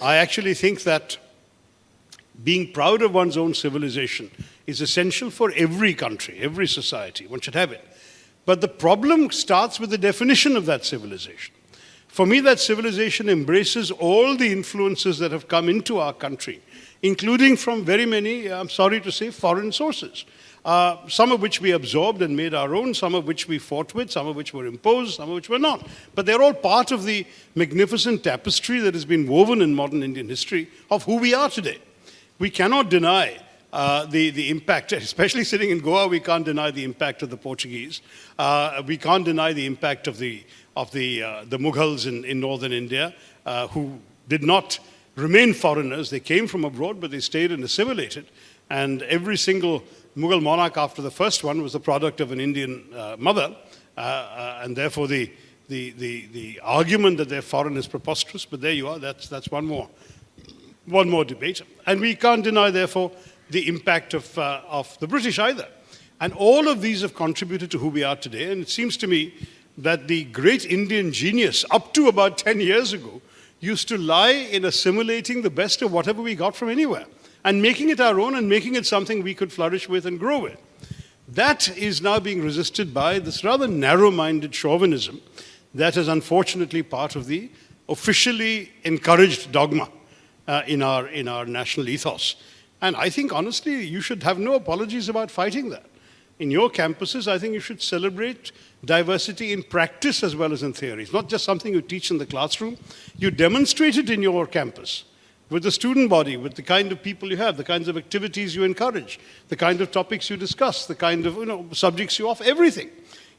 I actually think that being proud of one's own civilization is essential for every country, every society. One should have it. But the problem starts with the definition of that civilization. For me, that civilization embraces all the influences that have come into our country, including from very many, I'm sorry to say, foreign sources. Some of which we absorbed and made our own, some of which we fought with, some of which were imposed, some of which were not. But they're all part of the magnificent tapestry that has been woven in modern Indian history of who we are today. We cannot deny the impact, especially sitting in Goa, we can't deny the impact of the Portuguese. We can't deny the impact of the Mughals in northern India, who did not remain foreigners. They came from abroad, but they stayed and assimilated. And every single Mughal monarch after the first one was the product of an Indian mother, and therefore the argument that they're foreign is preposterous. But there you are. That's one more debate, and we can't deny therefore the impact of the British either. And all of these have contributed to who we are today. And it seems to me that the great Indian genius, up to about 10 years ago, used to lie in assimilating the best of whatever we got from anywhere, and making it our own and making it something we could flourish with and grow with. That is now being resisted by this rather narrow-minded chauvinism that is unfortunately part of the officially encouraged dogma in our national ethos. And I think, honestly, you should have no apologies about fighting that. In your campuses, I think you should celebrate diversity in practice as well as in theory. It's not just something you teach in the classroom. You demonstrate it in your campus, with the student body, with the kind of people you have, the kinds of activities you encourage, the kind of topics you discuss, the kind of subjects you offer, everything.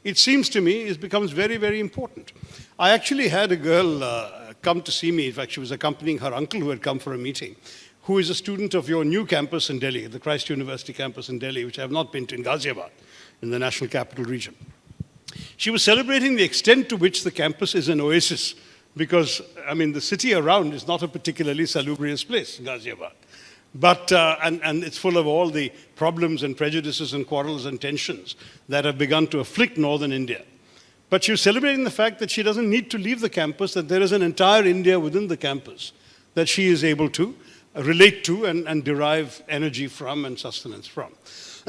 It seems to me it becomes very, very important. I actually had a girl come to see me. In fact, she was accompanying her uncle who had come for a meeting, who is a student of your new campus in Delhi, the Christ University campus in Delhi, which I have not been to, in Ghaziabad, in the National Capital Region. She was celebrating the extent to which the campus is an oasis, because, I mean, the city around is not a particularly salubrious place, Ghaziabad. But, and it's full of all the problems and prejudices and quarrels and tensions that have begun to afflict northern India. But she was celebrating the fact that she doesn't need to leave the campus, that there is an entire India within the campus that she is able to relate to and derive energy from and sustenance from.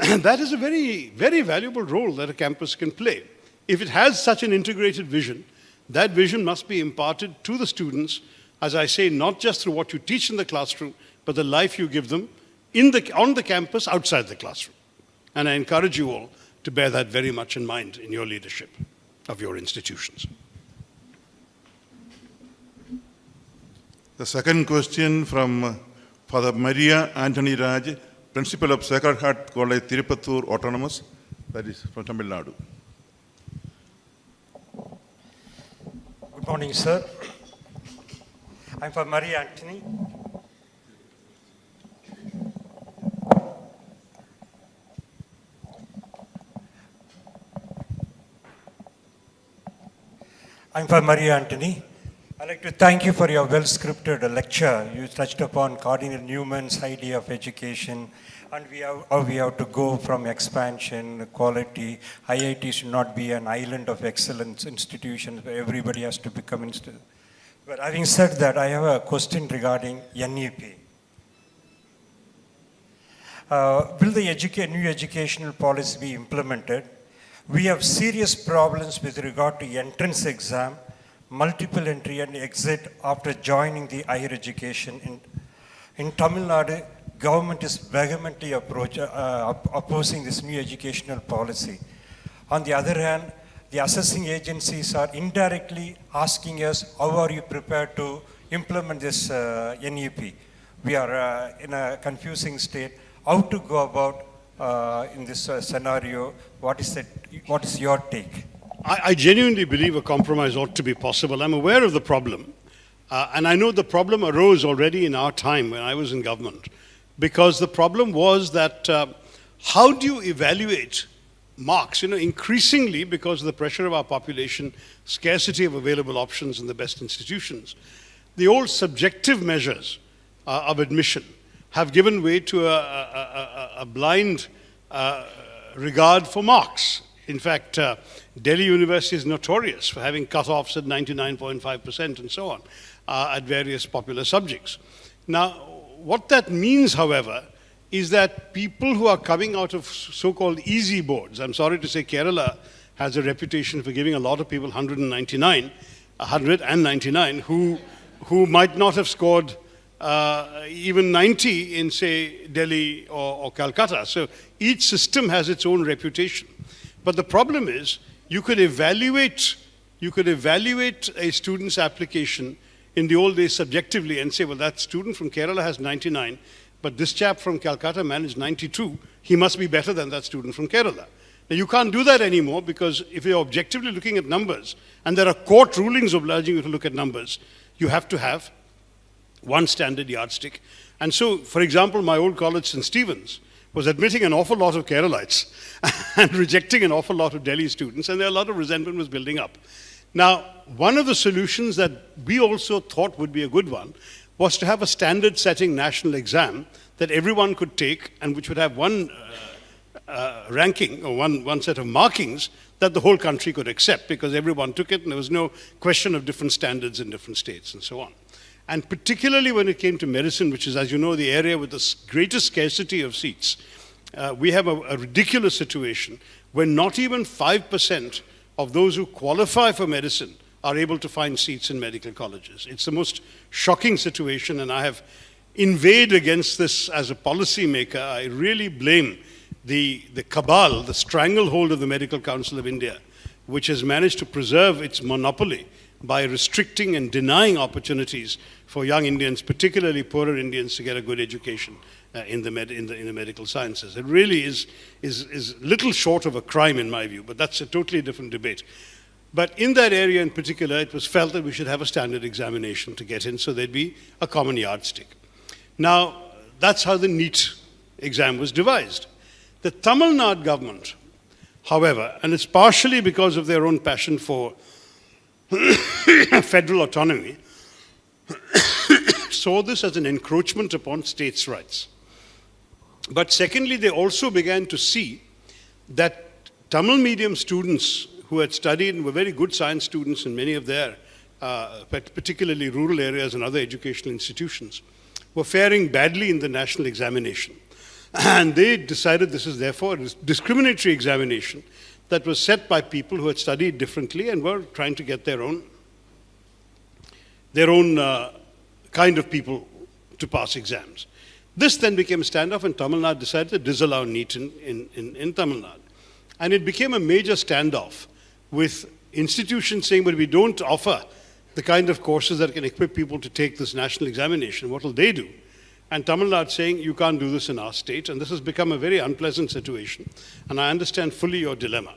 And that is a very, very valuable role that a campus can play. If it has such an integrated vision, that vision must be imparted to the students, as I say, not just through what you teach in the classroom, but the life you give them on the campus, outside the classroom. And I encourage you all to bear that very much in mind in your leadership of your institutions. The second question from Father Maria Anthony Raj, Principal of Sacred Heart College, Tirupattur Autonomous, that is from Tamil Nadu. Good morning, sir. I'm Father Maria Anthony. I'm Father Maria Anthony. I'd like to thank you for your well-scripted lecture. You touched upon Cardinal Newman's idea of education, and how we have to go from expansion, quality. IIT should not be an island of excellence institution where everybody has to become institute. But having said that, I have a question regarding NEP. Will the new educational policy be implemented? We have serious problems with regard to entrance exam. multiple entry and exit after joining the higher education. In Tamil Nadu, government is vehemently opposing this new educational policy. On the other hand, the assessing agencies are indirectly asking us, how are you prepared to implement this NEP? We are in a confusing state. How to go about in this scenario? What is your take? I genuinely believe a compromise ought to be possible. I'm aware of the problem. And I know the problem arose already in our time when I was in government. Because the problem was that how do you evaluate marks? Increasingly, because of the pressure of our population, scarcity of available options in the best institutions, the old subjective measures of admission have given way to a blind regard for marks. In fact, Delhi University is notorious for having cut-offs at 99.5% and so on at various popular subjects. Now, what that means, however, is that people who are coming out of so-called easy boards, I'm sorry to say Kerala has a reputation for giving a lot of people 199 who might not have scored even 90 in, say, Delhi or Calcutta. So each system has its own reputation. But the problem is, you could evaluate a student's application in the old days subjectively and say, well, that student from Kerala has 99, but this chap from Calcutta managed 92. He must be better than that student from Kerala. Now, you can't do that anymore because if you're objectively looking at numbers, and there are court rulings obliging you to look at numbers, you have to have one standard yardstick. And so, for example, my old college, St. Stephen's, was admitting an awful lot of Keralites and rejecting an awful lot of Delhi students, and a lot of resentment was building up. Now, one of the solutions that we also thought would be a good one was to have a standard-setting national exam that everyone could take and which would have one ranking or one set of markings that the whole country could accept because everyone took it and there was no question of different standards in different states and so on. And particularly when it came to medicine, which is, as you know, the area with the greatest scarcity of seats, we have a ridiculous situation where not even 5% of those who qualify for medicine are able to find seats in medical colleges. It's the most shocking situation, and I have inveighed against this as a policymaker. I really blame the cabal, the stranglehold of the Medical Council of India, which has managed to preserve its monopoly by restricting and denying opportunities for young Indians, particularly poorer Indians, to get a good education in the medical sciences. It really is little short of a crime in my view, but that's a totally different debate. But in that area in particular, it was felt that we should have a standard examination to get in, so there'd be a common yardstick. Now, that's how the NEET exam was devised. The Tamil Nadu government, however, and it's partially because of their own passion for federal autonomy, saw this as an encroachment upon states' rights. But secondly, they also began to see that Tamil medium students who had studied and were very good science students in many of their, particularly rural areas and other educational institutions, were faring badly in the national examination. And they decided this is therefore a discriminatory examination that was set by people who had studied differently and were trying to get their own kind of people to pass exams. This then became a standoff, and Tamil Nadu decided to disallow NEET in Tamil Nadu. And it became a major standoff with institutions saying, but we don't offer the kind of courses that can equip people to take this national examination. What will they do? And Tamil Nadu saying, you can't do this in our state. And this has become a very unpleasant situation. And I understand fully your dilemma.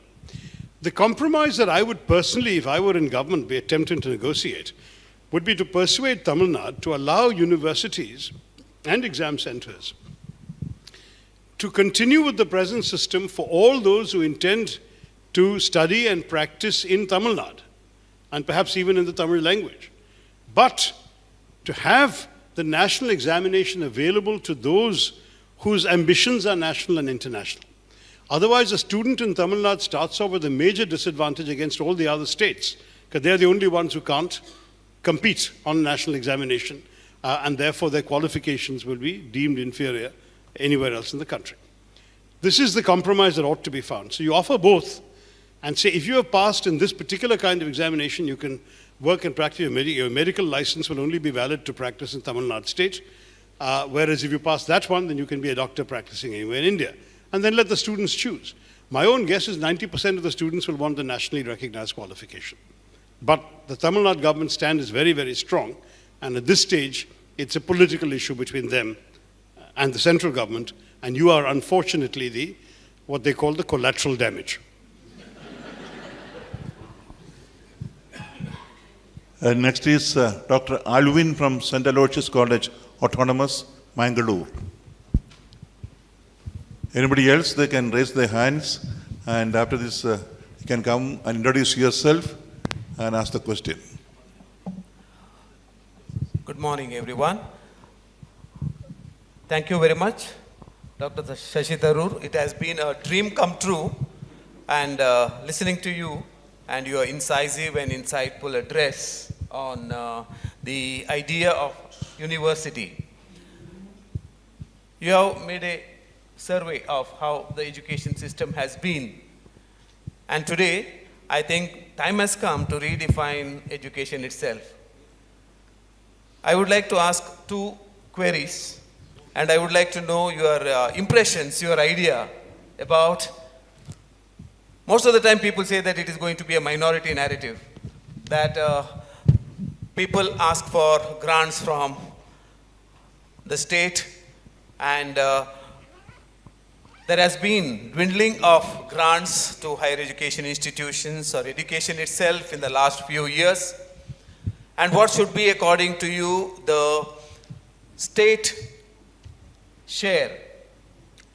The compromise that I would personally, if I were in government, be attempting to negotiate would be to persuade Tamil Nadu to allow universities and exam centers to continue with the present system for all those who intend to study and practice in Tamil Nadu, and perhaps even in the Tamil language. But to have the national examination available to those whose ambitions are national and international. Otherwise, a student in Tamil Nadu starts off with a major disadvantage against all the other states, because they're the only ones who can't compete on national examination, and therefore their qualifications will be deemed inferior anywhere else in the country. This is the compromise that ought to be found. So you offer both and say, if you have passed in this particular kind of examination, you can work and practice, your medical license will only be valid to practice in Tamil Nadu state. Whereas if you pass that one, then you can be a doctor practicing anywhere in India. And then let the students choose. My own guess is 90% of the students will want the nationally recognized qualification. But the Tamil Nadu government stand is very, very strong. And at this stage, it's a political issue between them and the central government. And you are unfortunately what they call the collateral damage. Next is Dr. Alvin from St. Aloysius College, Autonomous, Mangalore. Anybody else, they can raise their hands, and after this, you can come and introduce yourself and ask the question. Good morning, everyone. Thank you very much, Dr. Shashi Tharoor. It has been a dream come true, and listening to you and your incisive and insightful address on the idea of university. You have made a survey of how the education system has been. And today, I think time has come to redefine education itself. I would like to ask two queries, and I would like to know your impressions, your idea about, most of the time people say that it is going to be a minority narrative, that people ask for grants from the state, and there has been dwindling of grants to higher education institutions or education itself in the last few years. And what should be, according to you, the state share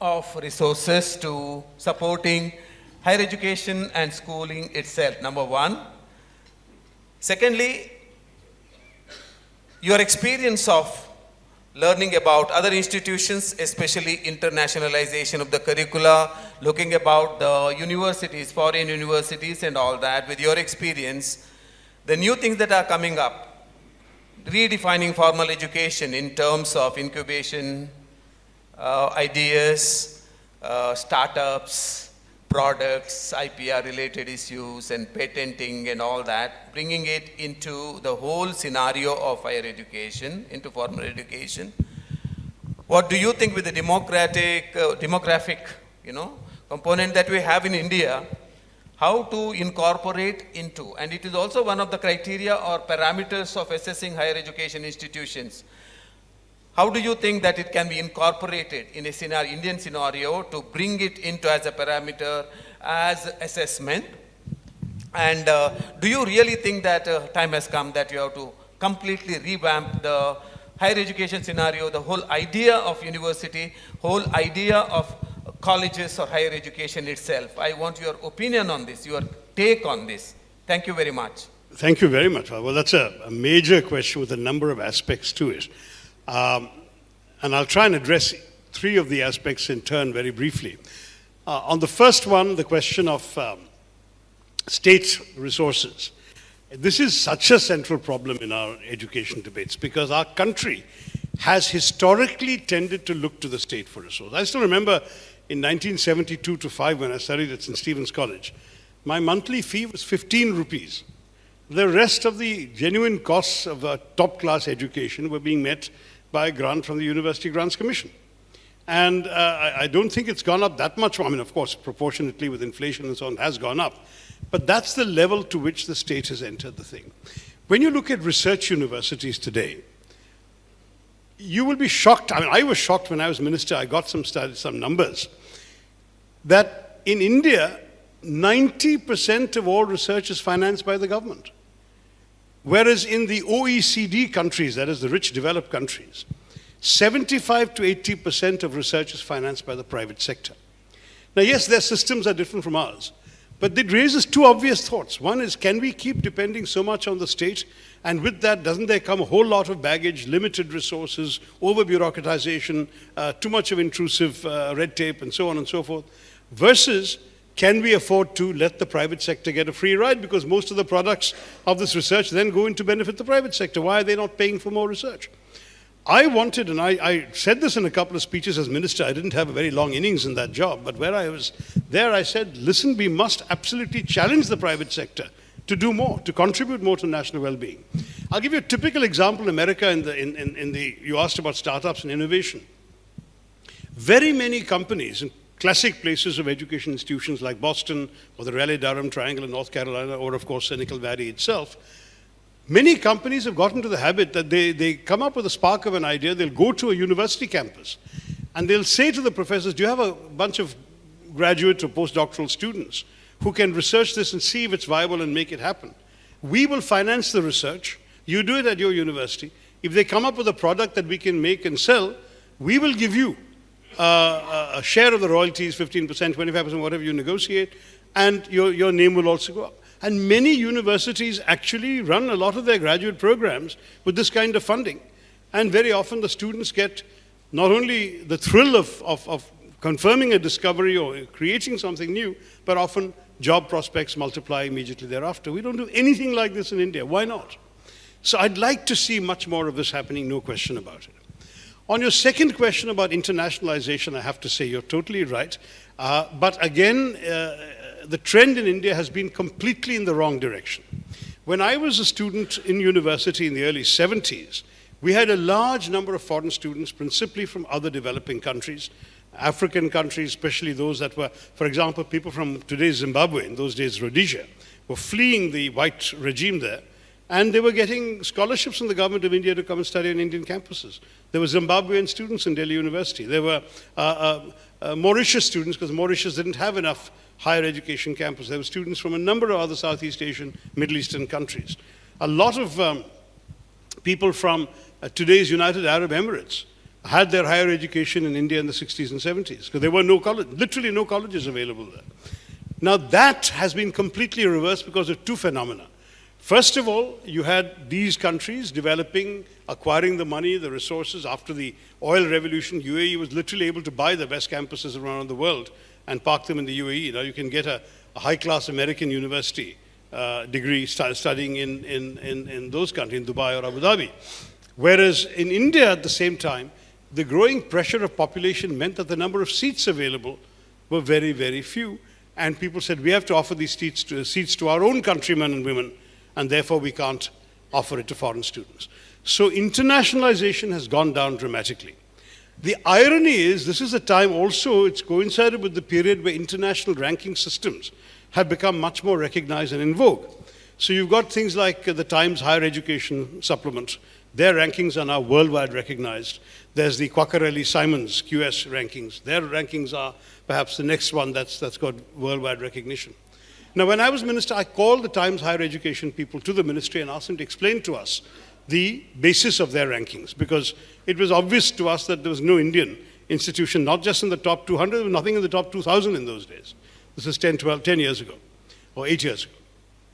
of resources to supporting higher education and schooling itself, number one. Secondly, your experience of learning about other institutions, especially internationalization of the curricula, looking about the universities, foreign universities and all that, with your experience, the new things that are coming up, redefining formal education in terms of incubation, ideas, startups, products, IPR-related issues, and patenting and all that, bringing it into the whole scenario of higher education, into formal education. What do you think with the demographic, component that we have in India, how to incorporate into, and it is also one of the criteria or parameters of assessing higher education institutions. How do you think that it can be incorporated in a scenario, Indian scenario, to bring it into as a parameter, as assessment? And do you really think that time has come that you have to completely revamp the higher education scenario, the whole idea of university, whole idea of colleges or higher education itself? I want your opinion on this, your take on this. Thank you very much. Thank you very much. Well, that's a major question with a number of aspects to it. And I'll try and address three of the aspects in turn very briefly. On the first one, the question of state resources. This is such a central problem in our education debates because our country has historically tended to look to the state for resources. I still remember in 1972 to 5 when I studied at St. Stephen's College, my monthly fee was 15 rupees. The rest of the genuine costs of a top-class education were being met by a grant from the University Grants Commission. And I don't think it's gone up that much. I mean, of course, proportionately with inflation and so on, has gone up. But that's the level to which the state has entered the thing. When you look at research universities today, you will be shocked. I mean, I was shocked when I was minister. I got some numbers that in India, 90% of all research is financed by the government. Whereas in the OECD countries, that is the rich developed countries, 75 to 80% of research is financed by the private sector. Now, yes, their systems are different from ours, but it raises two obvious thoughts. One is, can we keep depending so much on the state? And with that, doesn't there come a whole lot of baggage, limited resources, over-bureaucratization, too much of intrusive red tape, and so on and so forth? Versus, can we afford to let the private sector get a free ride? Because most of the products of this research then go in to benefit the private sector. Why are they not paying for more research? I wanted, and I said this in a couple of speeches as minister, I didn't have a very long innings in that job, but where I was there, I said, listen, we must absolutely challenge the private sector to do more, to contribute more to national well-being. I'll give you a typical example in America you asked about startups and innovation. Very many companies in classic places of education institutions like Boston or the Raleigh-Durham Triangle in North Carolina, or of course Silicon Valley itself, many companies have gotten to the habit that they come up with a spark of an idea, they'll go to a university campus, and they'll say to the professors, do you have a bunch of graduate or postdoctoral students who can research this and see if it's viable and make it happen? We will finance the research. You do it at your university. If they come up with a product that we can make and sell, we will give you a share of the royalties, 15%, 25%, whatever you negotiate, and your name will also go up. And many universities actually run a lot of their graduate programs with this kind of funding. And very often the students get not only the thrill of confirming a discovery or creating something new, but often job prospects multiply immediately thereafter. We don't do anything like this in India. Why not? So I'd like to see much more of this happening, no question about it. On your second question about internationalization, I have to say you're totally right. But again, the trend in India has been completely in the wrong direction. When I was a student in university in the early 70s, we had a large number of foreign students, principally from other developing countries, African countries, especially those that were, for example, people from today's Zimbabwe, in those days Rhodesia, were fleeing the white regime there, and they were getting scholarships from the government of India to come and study on Indian campuses. There were Zimbabwean students in Delhi University. There were Mauritius students, because Mauritius didn't have enough higher education campus. There were students from a number of other Southeast Asian, Middle Eastern countries. A lot of people from today's United Arab Emirates had their higher education in India in the 60s and 70s, because there were no college, literally no colleges available there. Now that has been completely reversed because of two phenomena. First of all, you had these countries developing, acquiring the money, the resources. After the oil revolution, UAE was literally able to buy the best campuses around the world and park them in the UAE. Now you can get a high-class American university degree studying in those countries, in Dubai or Abu Dhabi. Whereas in India at the same time, the growing pressure of population meant that the number of seats available were very, very few. And people said, we have to offer these seats to our own countrymen and women, and therefore we can't offer it to foreign students. So internationalization has gone down dramatically. The irony is, this is a time also, it's coincided with the period where international ranking systems have become much more recognized and in vogue. So you've got things like the Times Higher Education Supplement. Their rankings are now worldwide recognized. There's the Quaccarelli-Simons QS rankings. Their rankings are perhaps the next one that's got worldwide recognition. Now, when I was minister, I called the Times Higher Education people to the ministry and asked them to explain to us the basis of their rankings, because it was obvious to us that there was no Indian institution, not just in the top 200, there was nothing in the top 2,000 in those days. This is 10 years ago, or 8 years ago,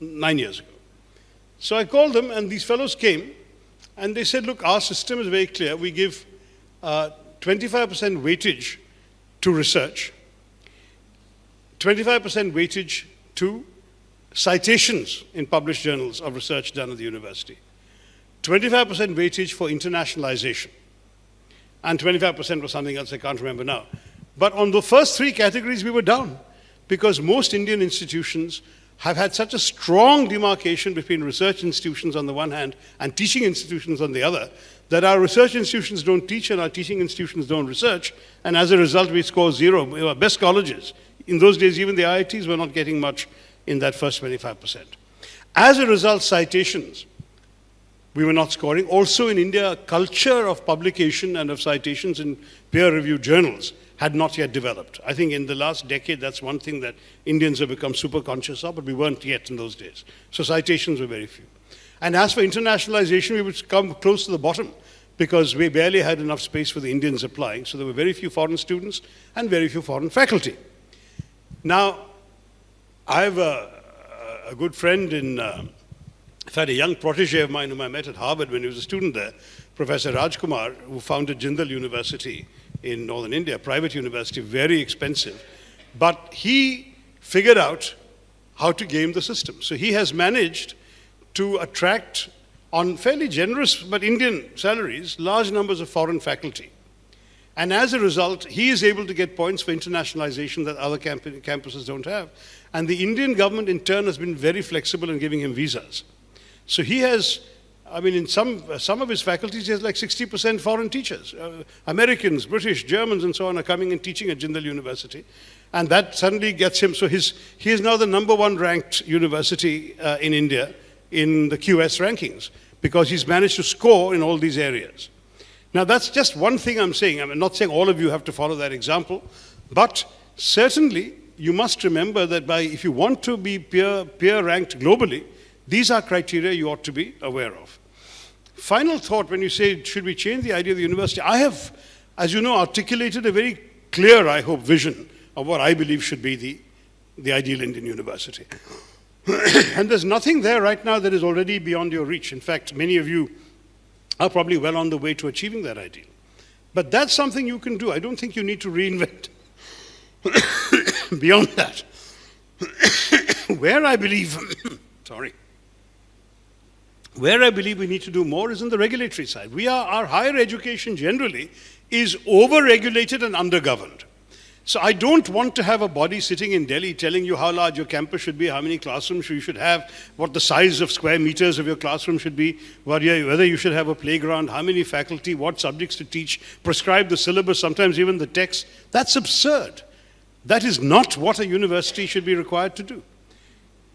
9 years ago. So I called them, and these fellows came, and they said, look, our system is very clear. We give 25% weightage to research, 25% weightage to citations in published journals of research done at the university, 25% weightage for internationalization, and 25% was something else I can't remember now. But on the first three categories, we were down, because most Indian institutions have had such a strong demarcation between research institutions on the one hand and teaching institutions on the other, that our research institutions don't teach and our teaching institutions don't research, and as a result we score zero. Our best colleges, in those days even the IITs were not getting much in that first 25%. As a result, citations, we were not scoring. Also in India, a culture of publication and of citations in peer-reviewed journals had not yet developed. I think in the last decade, that's one thing that Indians have become super conscious of, but we weren't yet in those days. So citations were very few. And as for internationalization, we would come close to the bottom, because we barely had enough space for the Indians applying, so there were very few foreign students and very few foreign faculty. Now, I have a good friend in fact, a young protege of mine whom I met at Harvard when he was a student there, Professor Rajkumar, who founded Jindal University in northern India, a private university, very expensive. But he figured out how to game the system. So he has managed to attract, on fairly generous but Indian salaries, large numbers of foreign faculty. And as a result, he is able to get points for internationalization that other campuses don't have. And the Indian government, in turn, has been very flexible in giving him visas. So he has, I mean, in some of his faculties, he has like 60% foreign teachers. Americans, British, Germans, and so on are coming and teaching at Jindal University. And that suddenly gets him, so he is now the #1 ranked university in India in the QS rankings, because he's managed to score in all these areas. Now, that's just one thing I'm saying. I'm not saying all of you have to follow that example, but certainly you must remember that if you want to be peer ranked globally, these are criteria you ought to be aware of. Final thought, when you say, should we change the idea of the university? I have, as you know, articulated a very clear, I hope, vision of what I believe should be the ideal Indian university. And there's nothing there right now that is already beyond your reach. In fact, many of you are probably well on the way to achieving that ideal. But that's something you can do. I don't think you need to reinvent beyond that. Where I believe we need to do more is on the regulatory side. Our higher education generally is over-regulated and under-governed. So I don't want to have a body sitting in Delhi telling you how large your campus should be, how many classrooms you should have, what the size of square meters of your classroom should be, whether you should have a playground, how many faculty, what subjects to teach, prescribe the syllabus, sometimes even the text. That's absurd. That is not what a university should be required to do.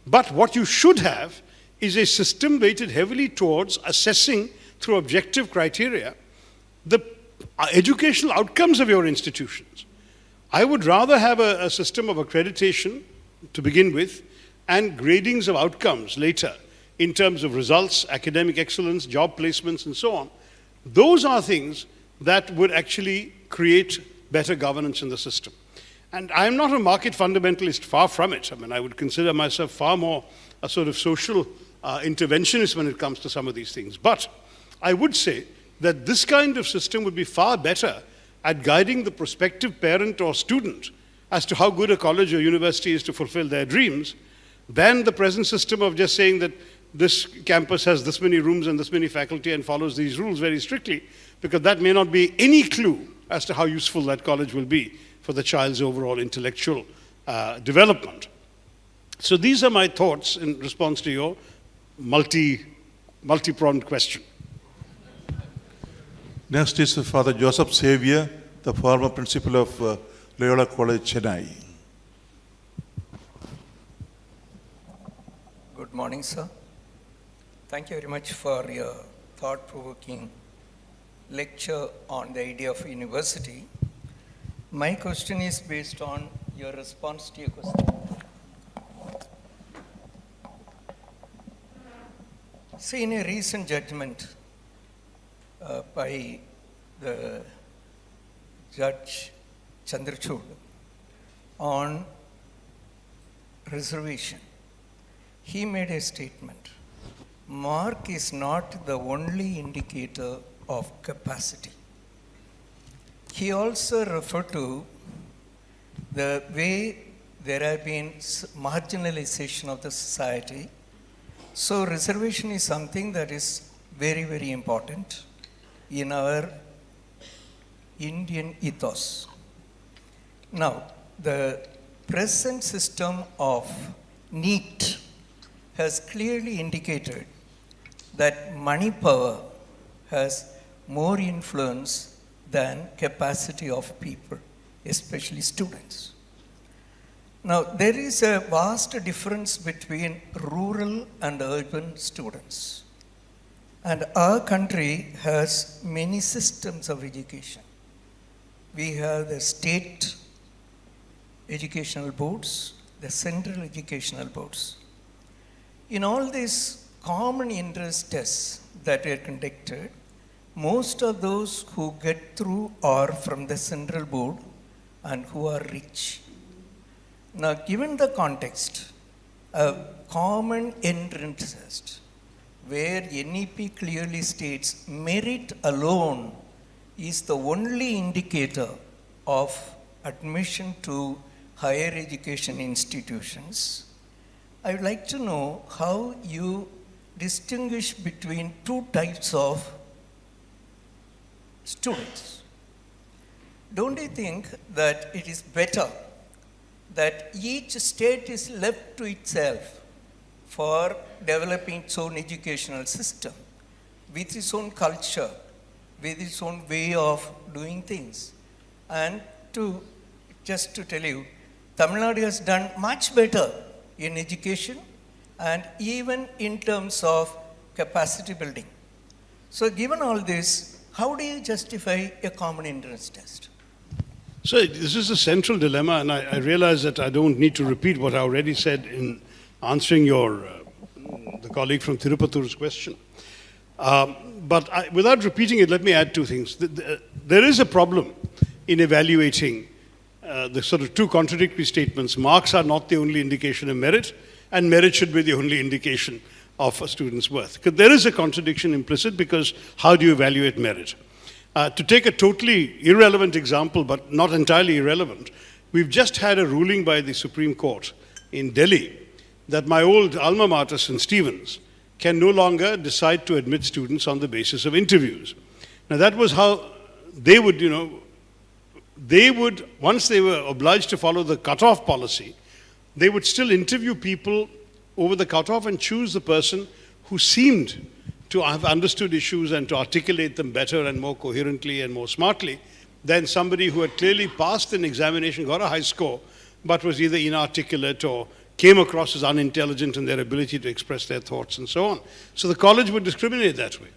But what you should have is a system weighted heavily towards assessing through objective criteria the educational outcomes of your institutions. I would rather have a system of accreditation to begin with and gradings of outcomes later in terms of results, academic excellence, job placements, and so on. Those are things that would actually create better governance in the system. And I'm not a market fundamentalist, far from it. I mean, I would consider myself far more a sort of social interventionist when it comes to some of these things. But I would say that this kind of system would be far better at guiding the prospective parent or student as to how good a college or university is to fulfill their dreams than the present system of just saying that this campus has this many rooms and this many faculty and follows these rules very strictly, because that may not be any clue as to how useful that college will be for the child's overall intellectual development. So these are my thoughts in response to your multi-pronged question. Next is Father Joseph Xavier, the former principal of Loyola College, Chennai. Good morning, sir. Thank you very much for your thought-provoking lecture on the idea of university. My question is based on your response to your question. See, in a recent judgment by the Judge Chandrachud on reservation, he made a statement. Mark is not the only indicator of capacity. He also referred to the way there have been marginalization of the society. So reservation is something that is very, very important in our Indian ethos. Now, the present system of NEET has clearly indicated that money power has more influence than capacity of people, especially students. Now, there is a vast difference between rural and urban students. And our country has many systems of education. We have the state educational boards, the central educational boards. In all these common interest tests that were conducted, most of those who get through are from the central board and who are rich. Now, given the context, a common entrance test where NEP clearly states merit alone is the only indicator of admission to higher education institutions, I would like to know how you distinguish between two types of students. don't you think that it is better that each state is left to itself for developing its own educational system with its own culture, with its own way of doing things? And just to tell you, Tamil Nadu has done much better in education and even in terms of capacity building. So given all this, how do you justify a common entrance test? So this is a central dilemma, and I realize that I don't need to repeat what I already said in answering the colleague from Tirupattur's question. Without repeating it, let me add two things. There is a problem in evaluating the sort of two contradictory statements. Marks are not the only indication of merit, and merit should be the only indication of a student's worth. Because there is a contradiction implicit, because how do you evaluate merit? To take a totally irrelevant example, but not entirely irrelevant, we've just had a ruling by the Supreme Court in Delhi that my old alma mater, St. Stephen's, can no longer decide to admit students on the basis of interviews. Now that was how they would, once they were obliged to follow the cutoff policy, they would still interview people over the cutoff and choose the person who seemed to have understood issues and to articulate them better and more coherently and more smartly than somebody who had clearly passed an examination, got a high score, but was either inarticulate or came across as unintelligent in their ability to express their thoughts and so on. So the college would discriminate that way.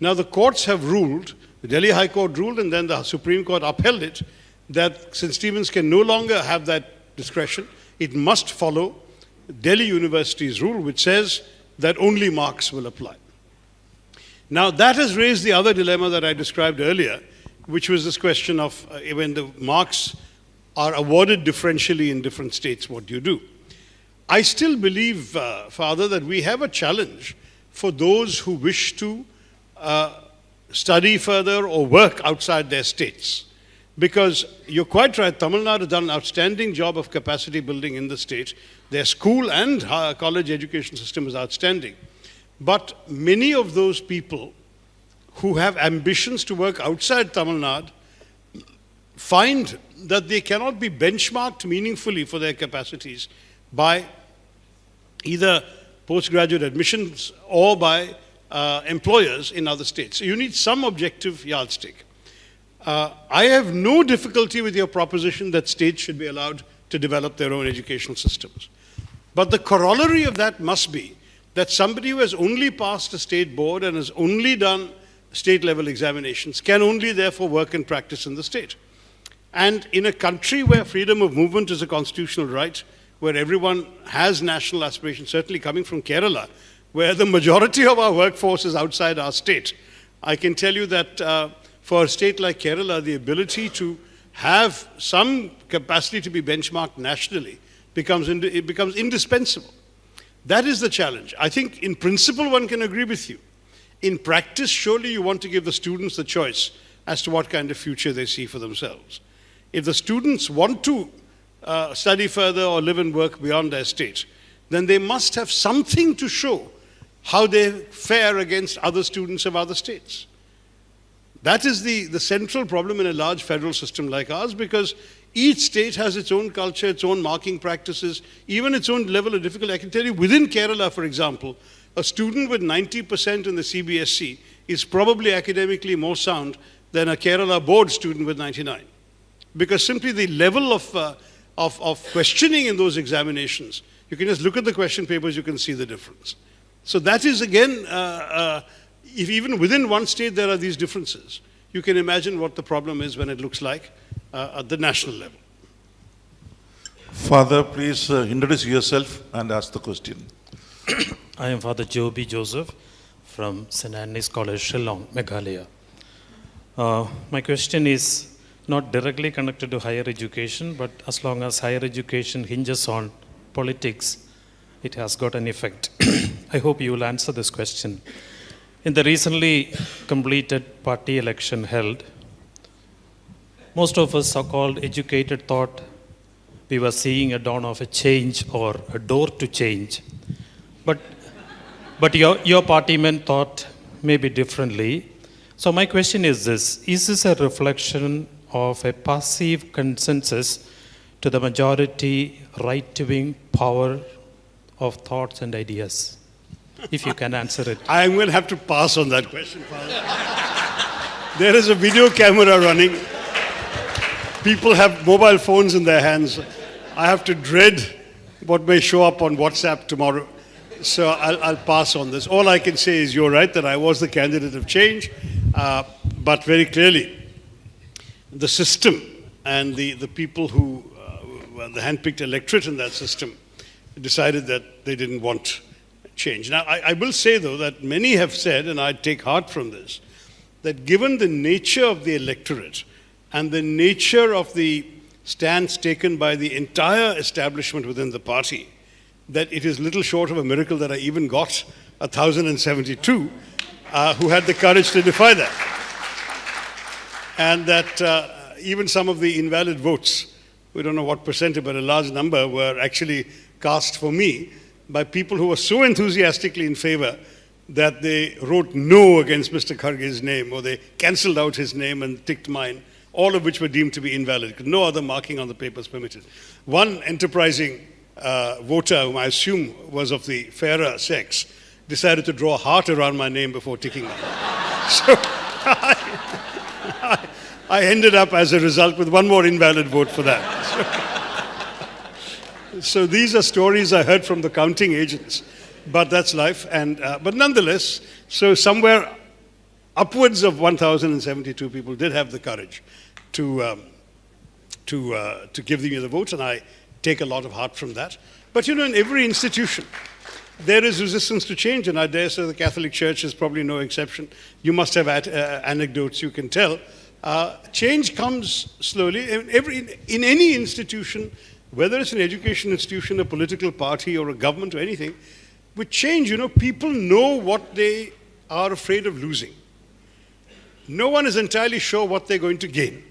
Now the courts have ruled, the Delhi High Court ruled, and then the Supreme Court upheld it, that St. Stephen's can no longer have that discretion. It must follow Delhi University's rule, which says that only marks will apply. Now that has raised the other dilemma that I described earlier, which was this question of when the marks are awarded differentially in different states, what do you do? I still believe, Father, that we have a challenge for those who wish to study further or work outside their states. Because you're quite right, Tamil Nadu has done an outstanding job of capacity building in the state. Their school and college education system is outstanding. But many of those people who have ambitions to work outside Tamil Nadu find that they cannot be benchmarked meaningfully for their capacities by either postgraduate admissions or by employers in other states. So you need some objective yardstick. I have no difficulty with your proposition that states should be allowed to develop their own educational systems. But the corollary of that must be that somebody who has only passed a state board and has only done state-level examinations can only therefore work and practice in the state. And in a country where freedom of movement is a constitutional right, where everyone has national aspirations, certainly coming from Kerala, where the majority of our workforce is outside our state, I can tell you that for a state like Kerala, the ability to have some capacity to be benchmarked nationally becomes indispensable. That is the challenge. I think in principle one can agree with you. In practice, surely you want to give the students the choice as to what kind of future they see for themselves. If the students want to study further or live and work beyond their state, then they must have something to show how they fare against other students of other states. That is the central problem in a large federal system like ours, because each state has its own culture, its own marking practices, even its own level of difficulty. I can tell you within Kerala, for example, a student with 90% in the CBSE is probably academically more sound than a Kerala board student with 99. Because simply the level of questioning in those examinations, you can just look at the question papers, you can see the difference. So that is again, if even within one state there are these differences, you can imagine what the problem is when it looks like at the national level. Father, please introduce yourself and ask the question. I am Father Joby Joseph from St. Anne's College, Shillong, Meghalaya. My question is not directly connected to higher education, but as long as higher education hinges on politics, it has got an effect. I hope you will answer this question. In the recently completed party election held, most of us so-called educated thought we were seeing a dawn of a change or a door to change. But your party men thought maybe differently. So my question is this: is this a reflection of a passive consensus to the majority right-wing power of thoughts and ideas? If you can answer it. I'm going to have to pass on that question, Father. There is a video camera running. People have mobile phones in their hands. I have to dread what may show up on WhatsApp tomorrow. So I'll pass on this. All I can say is you're right that I was the candidate of change, but very clearly the system and the people who were the handpicked electorate in that system decided that they didn't want change. Now, I will say, though, that many have said, and I take heart from this, that given the nature of the electorate and the nature of the stance taken by the entire establishment within the party, that it is little short of a miracle that I even got 1,072 who had the courage to defy that. And that even some of the invalid votes, we don't know what percentage, but a large number, were actually cast for me by people who were so enthusiastically in favor that they wrote no against Mr. Kharge's name, or they cancelled out his name and ticked mine, all of which were deemed to be invalid, because no other marking on the papers permitted. One enterprising voter, whom I assume was of the fairer sex, decided to draw a heart around my name before ticking mine. So I ended up, as a result, with one more invalid vote for that. So these are stories I heard from the counting agents, but that's life. And but nonetheless, so somewhere upwards of 1,072 people did have the courage to give me the vote, and I take a lot of heart from that. But you know, in every institution, there is resistance to change, and I dare say the Catholic Church is probably no exception. You must have anecdotes you can tell. Change comes slowly. In any institution, whether it's an education institution, a political party, or a government, or anything, with change, you know, people know what they are afraid of losing. No one is entirely sure what they're going to gain.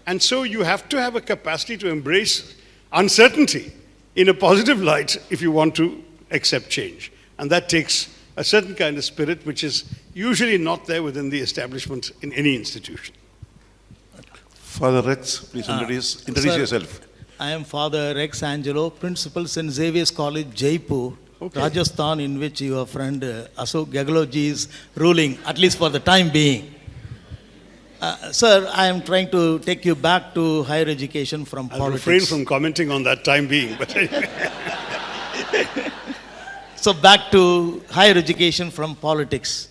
And so you have to have a capacity to embrace uncertainty in a positive light if you want to accept change. And that takes a certain kind of spirit which is usually not there within the establishment in any institution. Father Rex, please introduce yourself. I am Father Rex Angelo, Principal St. Xavier's College, Jaipur, Rajasthan, in which your friend Ashok Gagloji is ruling, at least for the time being. Sir, I am trying to take you back to higher education from politics. I'll refrain from commenting on that time being, but anyway. So back to higher education from politics.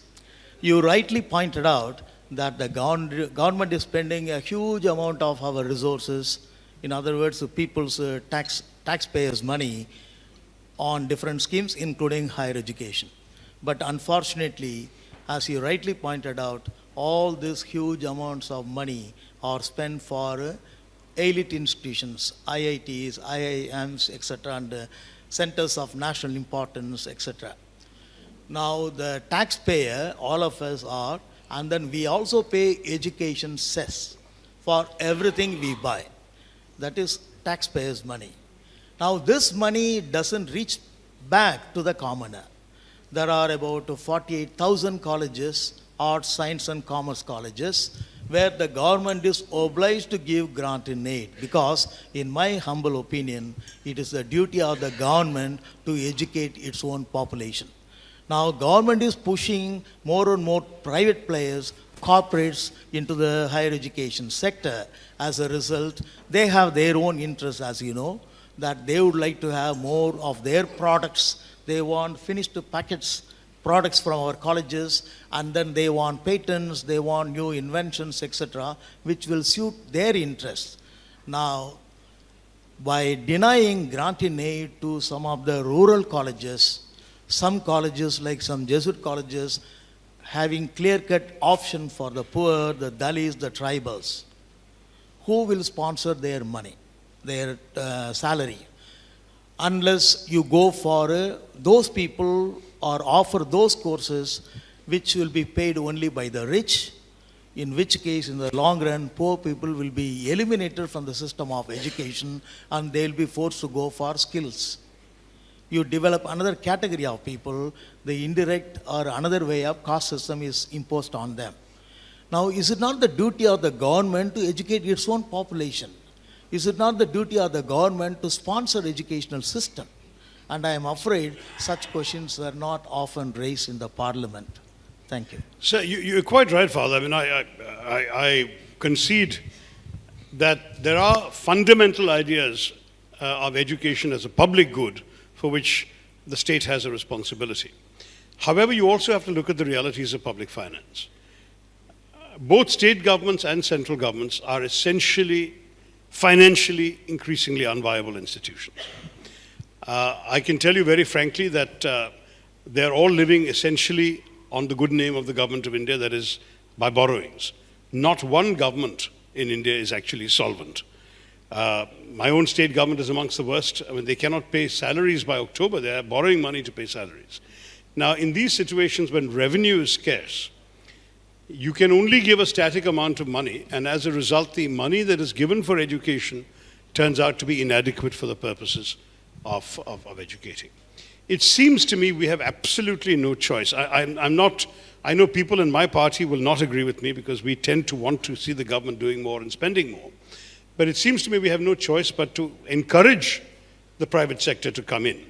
You rightly pointed out that the government is spending a huge amount of our resources, in other words, the people's taxpayers' money, on different schemes, including higher education. But unfortunately, as you rightly pointed out, all these huge amounts of money are spent for elite institutions, IITs, IIMs, etc., and centers of national importance, etc. Now, the taxpayer, all of us are, and then we also pay education cess for everything we buy. That is taxpayers' money. Now, this money doesn't reach back to the commoner. There are about 48,000 colleges, arts, science, and commerce colleges, where the government is obliged to give grant in aid, because, in my humble opinion, it is the duty of the government to educate its own population. Now, government is pushing more and more private players, corporates, into the higher education sector. As a result, they have their own interests, as you know, that they would like to have more of their products. They want finished packets products from our colleges, and then they want patents, they want new inventions, etc., which will suit their interests. Now, by denying grant in aid to some of the rural colleges, some colleges like some Jesuit colleges having clear-cut option for the poor, the Dalits, the tribals, who will sponsor their money, their salary? Unless you go for those people or offer those courses which will be paid only by the rich, in which case, in the long run, poor people will be eliminated from the system of education and they will be forced to go for skills. You develop another category of people, the indirect or another way of caste system is imposed on them. Now, is it not the duty of the government to educate its own population? Is it not the duty of the government to sponsor educational system? And I am afraid such questions are not often raised in the parliament. Thank you. Sir, you're quite right, Father. I mean, I concede that there are fundamental ideas of education as a public good for which the state has a responsibility. However, you also have to look at the realities of public finance. Both state governments and central governments are essentially financially increasingly unviable institutions. I can tell you very frankly that they're all living essentially on the good name of the government of India, that is, by borrowings. Not one government in India is actually solvent. My own state government is amongst the worst. I mean, they cannot pay salaries by October. They are borrowing money to pay salaries. Now, in these situations when revenue is scarce, you can only give a static amount of money, and as a result, the money that is given for education turns out to be inadequate for the purposes of educating. It seems to me we have absolutely no choice. I know people in my party will not agree with me because we tend to want to see the government doing more and spending more. But it seems to me we have no choice but to encourage the private sector to come in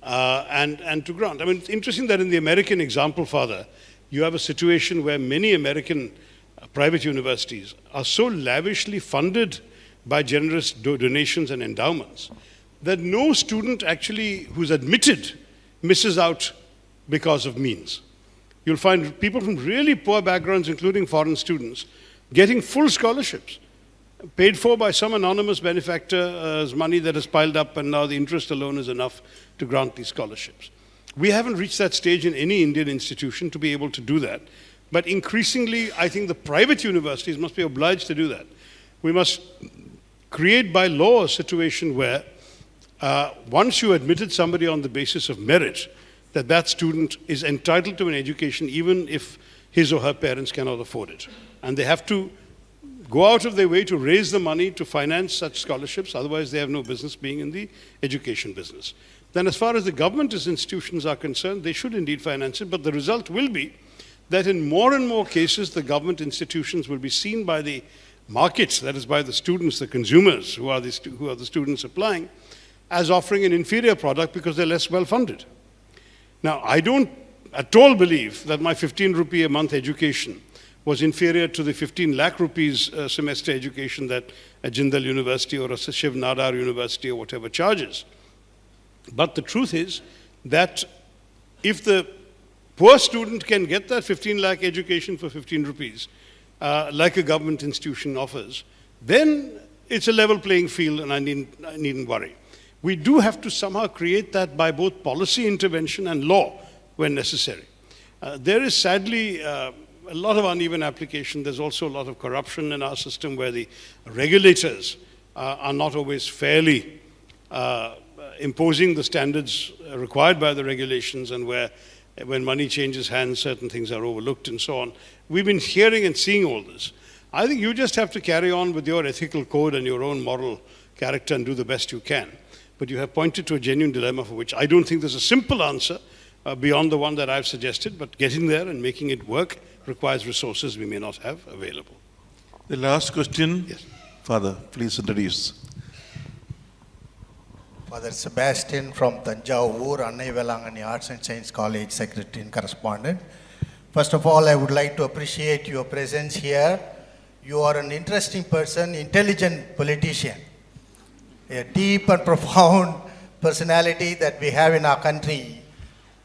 and to grant. I mean, it's interesting that in the American example, Father, you have a situation where many American private universities are so lavishly funded by generous donations and endowments that no student actually who's admitted misses out because of means. You'll find people from really poor backgrounds, including foreign students, getting full scholarships, paid for by some anonymous benefactor's money that has piled up, and now the interest alone is enough to grant these scholarships. We haven't reached that stage in any Indian institution to be able to do that. But increasingly, I think the private universities must be obliged to do that. We must create by law a situation where once you admitted somebody on the basis of merit, that student is entitled to an education even if his or her parents cannot afford it. And they have to go out of their way to raise the money to finance such scholarships, otherwise they have no business being in the education business. Then as far as the government institutions are concerned, they should indeed finance it, but the result will be that in more and more cases, the government institutions will be seen by the markets, that is by the students, the consumers, who are the students applying, as offering an inferior product because they're less well-funded. Now, I don't at all believe that my 15 rupee a month education was inferior to the 15 lakh rupees semester education that a Jindal University or a Shiv Nadar University or whatever charges. But the truth is that if the poor student can get that 15 lakh education for 15 rupees, like a government institution offers, then it's a level playing field and I needn't worry. We do have to somehow create that by both policy intervention and law when necessary. There is sadly a lot of uneven application. There's also a lot of corruption in our system where the regulators are not always fairly imposing the standards required by the regulations, and where when money changes hands, certain things are overlooked and so on. We've been hearing and seeing all this. I think you just have to carry on with your ethical code and your own moral character and do the best you can. But you have pointed to a genuine dilemma for which I don't think there's a simple answer beyond the one that I've suggested, but getting there and making it work requires resources we may not have available. The last question. Yes. Father, please introduce. Father Sebastian from Tanjavur, Annai Velangani Arts and Science College Secretary and Correspondent. First of all, I would like to appreciate your presence here. You are an interesting person, intelligent politician, a deep and profound personality that we have in our country.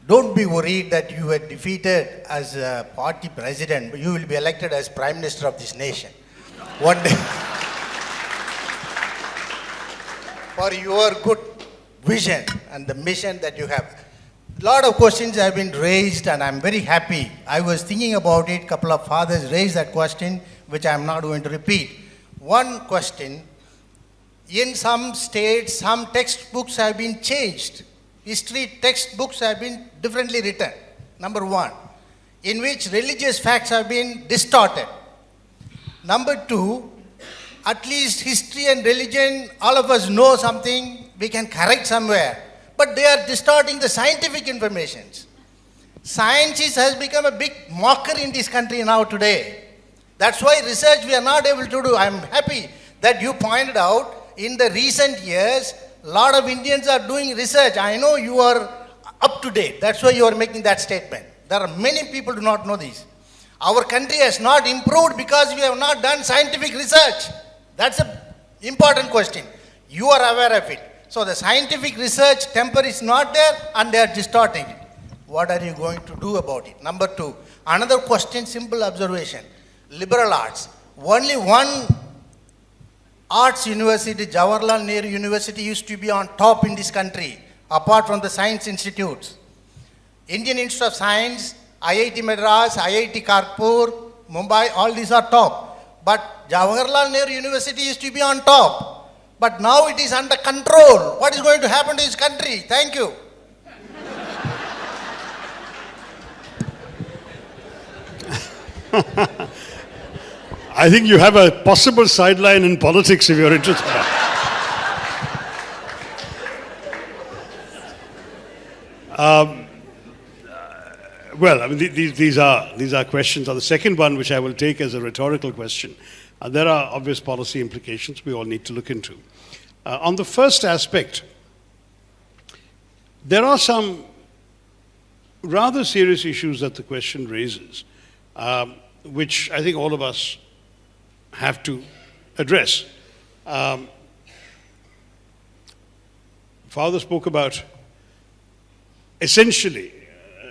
Don't be worried that you were defeated as a party president, but you will be elected as Prime Minister of this nation. One day. For your good vision and the mission that you have. A lot of questions have been raised and I'm very happy. I was thinking about it, a couple of fathers raised that question, which I'm not going to repeat. One question, in some states, some textbooks have been changed. History textbooks have been differently written, number one, in which religious facts have been distorted. Number two, at least history and religion, all of us know something, we can correct somewhere. But they are distorting the scientific information. Science has become a big mocker in this country now today. That's why research we are not able to do. I'm happy that you pointed out in the recent years, a lot of Indians are doing research. I know you are up to date. That's why you are making that statement. There are many people who do not know this. Our country has not improved because we have not done scientific research. That's an important question. You are aware of it. So the scientific research temper is not there and they are distorting it. What are you going to do about it? Number two, another question, simple observation. Liberal arts. Only one arts university, Jawaharlal Nehru University, used to be on top in this country, apart from the science institutes. Indian Institute of Science, IIT Madras, IIT Kanpur, Mumbai, all these are top. But Jawaharlal Nehru University used to be on top. But now it is under control. What is going to happen to this country? Thank you. I think you have a possible sideline in politics if you're interested. Well, I mean, these are questions. The second one, which I will take as a rhetorical question, there are obvious policy implications we all need to look into. On the first aspect, there are some rather serious issues that the question raises, which I think all of us have to address. Father spoke about, essentially,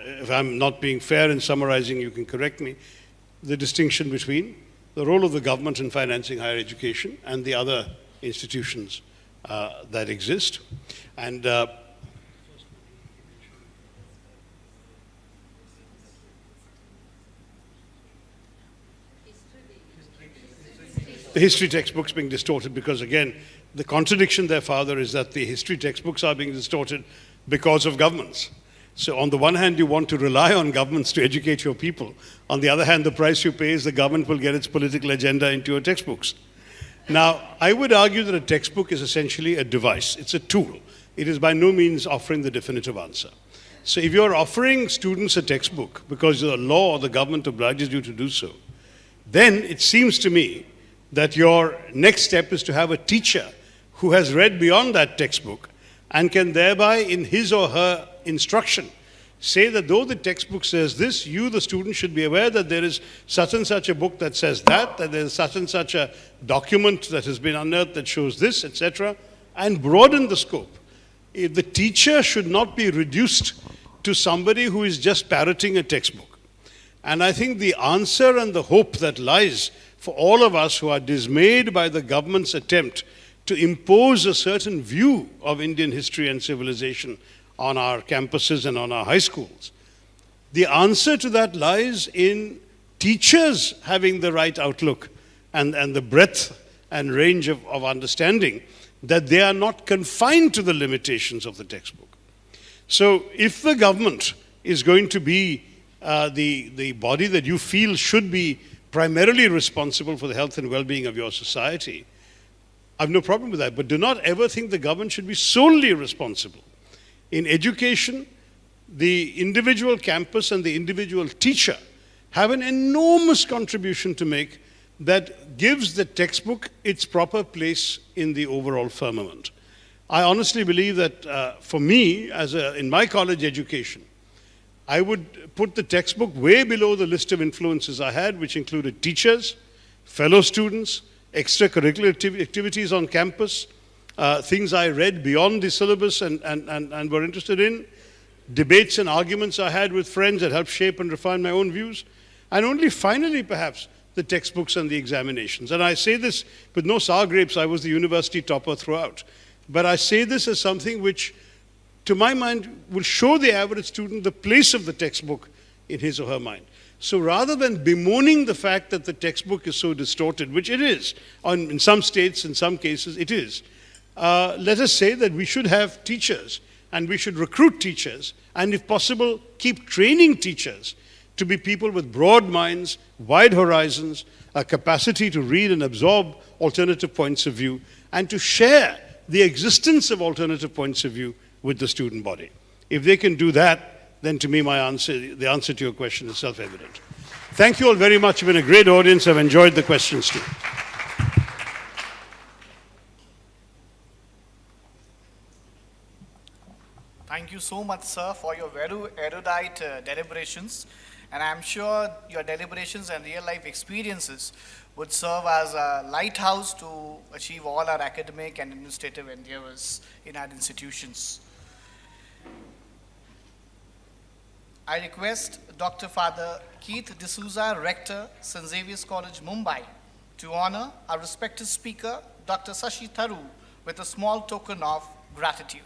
if I'm not being fair in summarizing, you can correct me, the distinction between the role of the government in financing higher education and the other institutions that exist. And the history textbooks being distorted because, again, the contradiction there, Father, is that the history textbooks are being distorted because of governments. So on the one hand, you want to rely on governments to educate your people. On the other hand, the price you pay is the government will get its political agenda into your textbooks. Now, I would argue that a textbook is essentially a device. It's a tool. It is by no means offering the definitive answer. So if you're offering students a textbook because the law or the government obliges you to do so, then it seems to me that your next step is to have a teacher who has read beyond that textbook and can thereby, in his or her instruction, say that though the textbook says this, you, the student, should be aware that there is such and such a book that says that there is such and such a document that has been unearthed that shows this, etc., and broaden the scope. If the teacher should not be reduced to somebody who is just parroting a textbook. And I think the answer and the hope that lies for all of us who are dismayed by the government's attempt to impose a certain view of Indian history and civilization on our campuses and on our high schools. The answer to that lies in teachers having the right outlook and the breadth and range of understanding that they are not confined to the limitations of the textbook. So if the government is going to be the body that you feel should be primarily responsible for the health and well-being of your society, I have no problem with that, but do not ever think the government should be solely responsible. In education, the individual campus and the individual teacher have an enormous contribution to make that gives the textbook its proper place in the overall firmament. I honestly believe that for me, in my college education, I would put the textbook way below the list of influences I had, which included teachers, fellow students, extracurricular activities on campus, things I read beyond the syllabus and were interested in, debates and arguments I had with friends that helped shape and refine my own views, and only finally, perhaps, the textbooks and the examinations. And I say this with no sour grapes. I was the university topper throughout. But I say this as something which, to my mind, will show the average student the place of the textbook in his or her mind. So rather than bemoaning the fact that the textbook is so distorted, which it is, in some states, in some cases, it is, let us say that we should have teachers and we should recruit teachers and, if possible, keep training teachers to be people with broad minds, wide horizons, a capacity to read and absorb alternative points of view, and to share the existence of alternative points of view with the student body. If they can do that, then to me the answer to your question is self-evident. Thank you all very much. You've been a great audience. I've enjoyed the questions too. Thank you so much, sir, for your very erudite deliberations. And I'm sure your deliberations and real-life experiences would serve as a lighthouse to achieve all our academic and administrative endeavors in our institutions. I request Dr. Father Keith D'Souza, Rector, St. Xavier's College, Mumbai, to honor our respected speaker, Dr. Shashi Tharoor, with a small token of gratitude.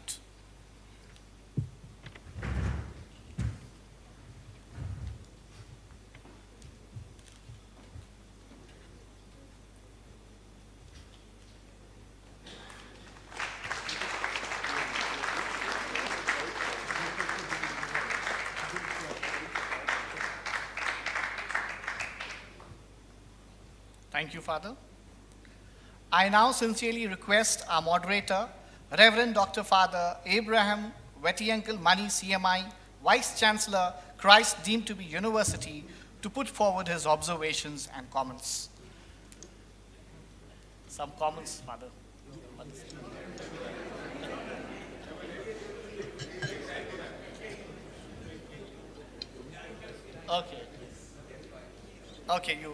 Thank you, Father. I now sincerely request our moderator, Reverend Dr. Father Abraham Wetiankle Mani CMI, Vice Chancellor, Christ deemed to be University, to put forward his observations and comments. Some comments, Father. Okay. Okay, you.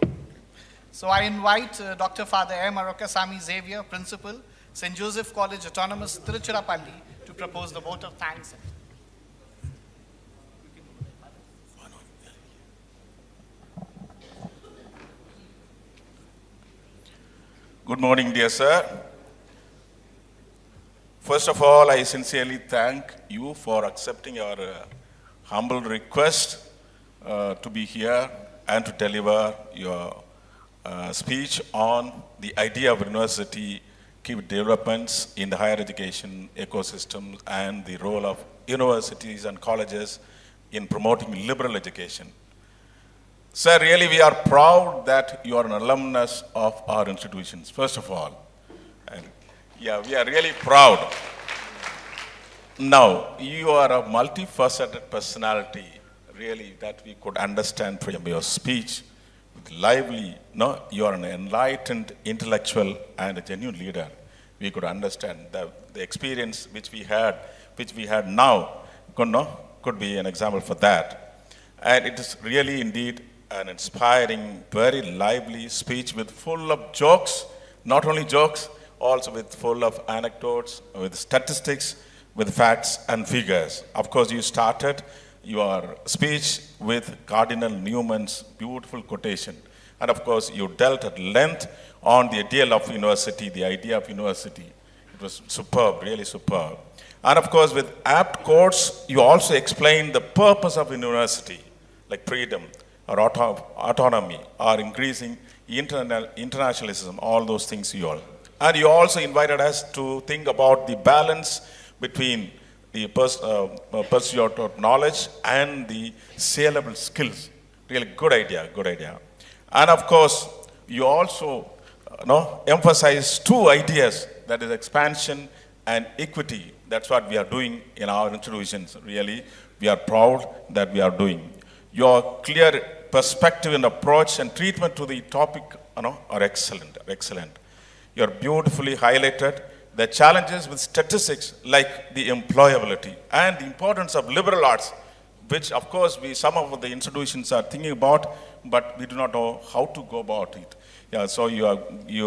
So I invite Dr. Father M. Arokasamy Xavier, Principal, St. Joseph College Autonomous, Tiruchirappalli, to propose the vote of thanks. Good morning, dear sir. First of all, I sincerely thank you for accepting our humble request to be here and to deliver your speech on the idea of university, key developments in the higher education ecosystem, and the role of universities and colleges in promoting liberal education. Sir, really we are proud that you are an alumnus of our institutions, first of all. And yeah, we are really proud. Now, you are a multifaceted personality, really, that we could understand from your speech. Lively, no, you are an enlightened intellectual and a genuine leader. We could understand the experience which we had now could be an example for that. And it is really indeed an inspiring, very lively speech with full of jokes, not only jokes, also with full of anecdotes, with statistics, with facts and figures. Of course, you started your speech with Cardinal Newman's beautiful quotation. And of course, you dealt at length on the ideal of university, the idea of university. It was superb, really superb. And of course, with apt quotes, you also explained the purpose of university, like freedom or autonomy or increasing internationalism, all those things you all. And you also invited us to think about the balance between the pursuit of knowledge and the saleable skills. Really good idea, good idea. And of course, you also emphasize two ideas, that is expansion and equity. That's what we are doing in our institutions. Really, we are proud that we are doing. Your clear perspective and approach and treatment to the topic are excellent, excellent. You are beautifully highlighted the challenges with statistics like the employability and the importance of liberal arts, which of course some of the institutions are thinking about, but we do not know how to go about it. Yeah, so you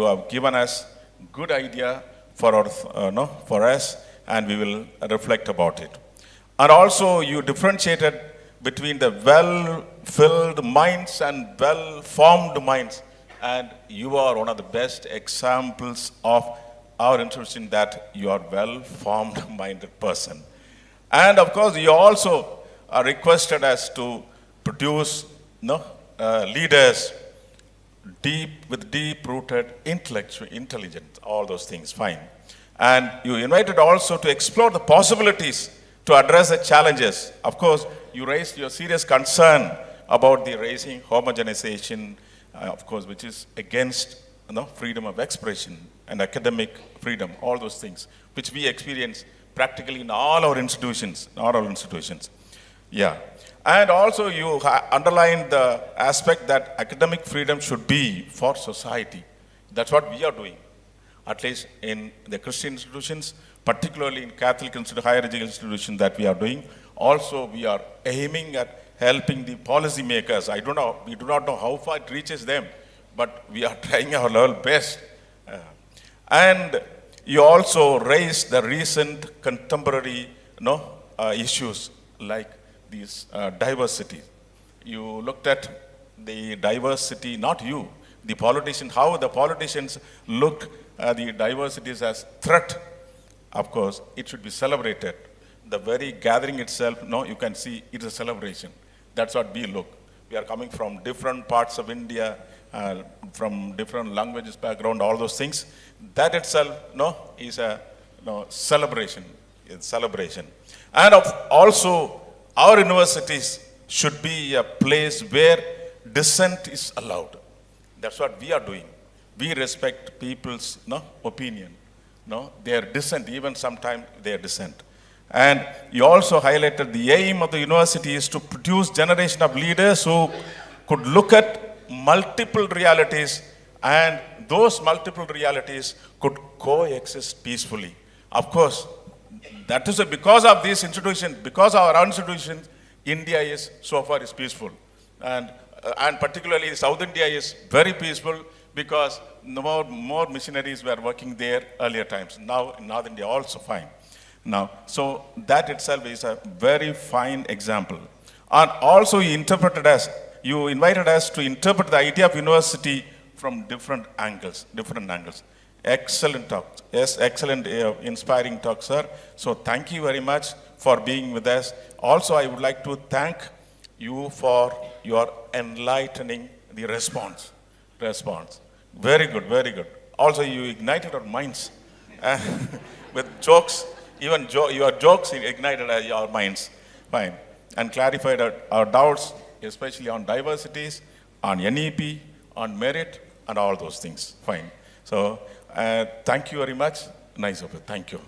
have given us good idea for us, and we will reflect about it. And also you differentiated between the well-filled minds and well-formed minds, and you are one of the best examples of our institution that you are well-formed minded person. And of course, you also requested us to produce leaders with deep-rooted intelligence, all those things, fine. And you invited also to explore the possibilities to address the challenges. Of course, you raised your serious concern about the raising homogenization, of course, which is against freedom of expression and academic freedom, all those things, which we experience practically in all our institutions, Yeah. And also you underlined the aspect that academic freedom should be for society. That's what we are doing, at least in the Christian institutions, particularly in Catholic higher education institutions that we are doing. Also, we are aiming at helping the policymakers. We do not know how far it reaches them, but we are trying our level best. And you also raised the recent contemporary issues like these diversity. You looked at the diversity, not you, the politicians, how the politicians looked at the diversities as threat. Of course, it should be celebrated. The very gathering itself, you can see it's a celebration. That's what we look. We are coming from different parts of India, from different languages background, all those things. That itself, is a celebration. It's celebration. And also, our universities should be a place where dissent is allowed. That's what we are doing. We respect people's opinion, their dissent, even sometimes their dissent. And you also highlighted the aim of the university is to produce generation of leaders who could look at multiple realities, and those multiple realities could coexist peacefully. Of course, that is because of these institutions, because of our institutions, India is so far is peaceful. And particularly South India is very peaceful because more missionaries were working there earlier times. Now in North India also fine. Now, so that itself is a very fine example. And also you invited us to interpret the idea of university from different angles. Excellent talk. Yes, excellent, inspiring talk, sir. So thank you very much for being with us. Also, I would like to thank you for your enlightening the response. Very good, very good. Also, you ignited our minds with jokes. Even your jokes ignited our minds. Fine. And clarified our doubts, especially on diversities, on NEP, on merit, and all those things. Fine. So, thank you very much. Nice of you. Thank you.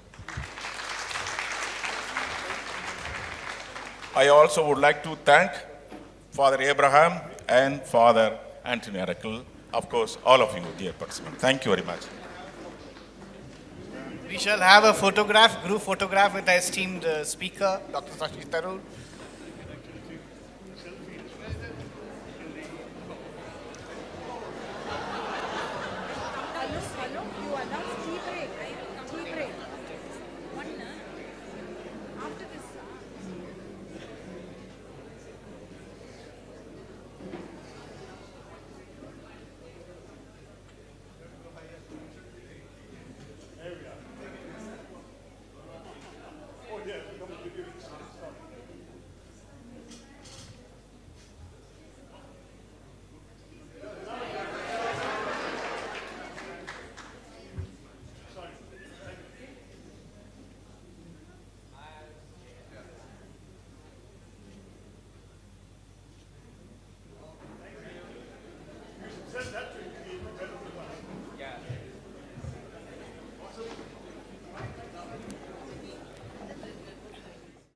I also would like to thank Father Abraham and Father Anthony Arakel. Of course, all of you, dear participants. Thank you very much. We shall have a group photograph with the esteemed speaker, Dr. Shashi Tharoor.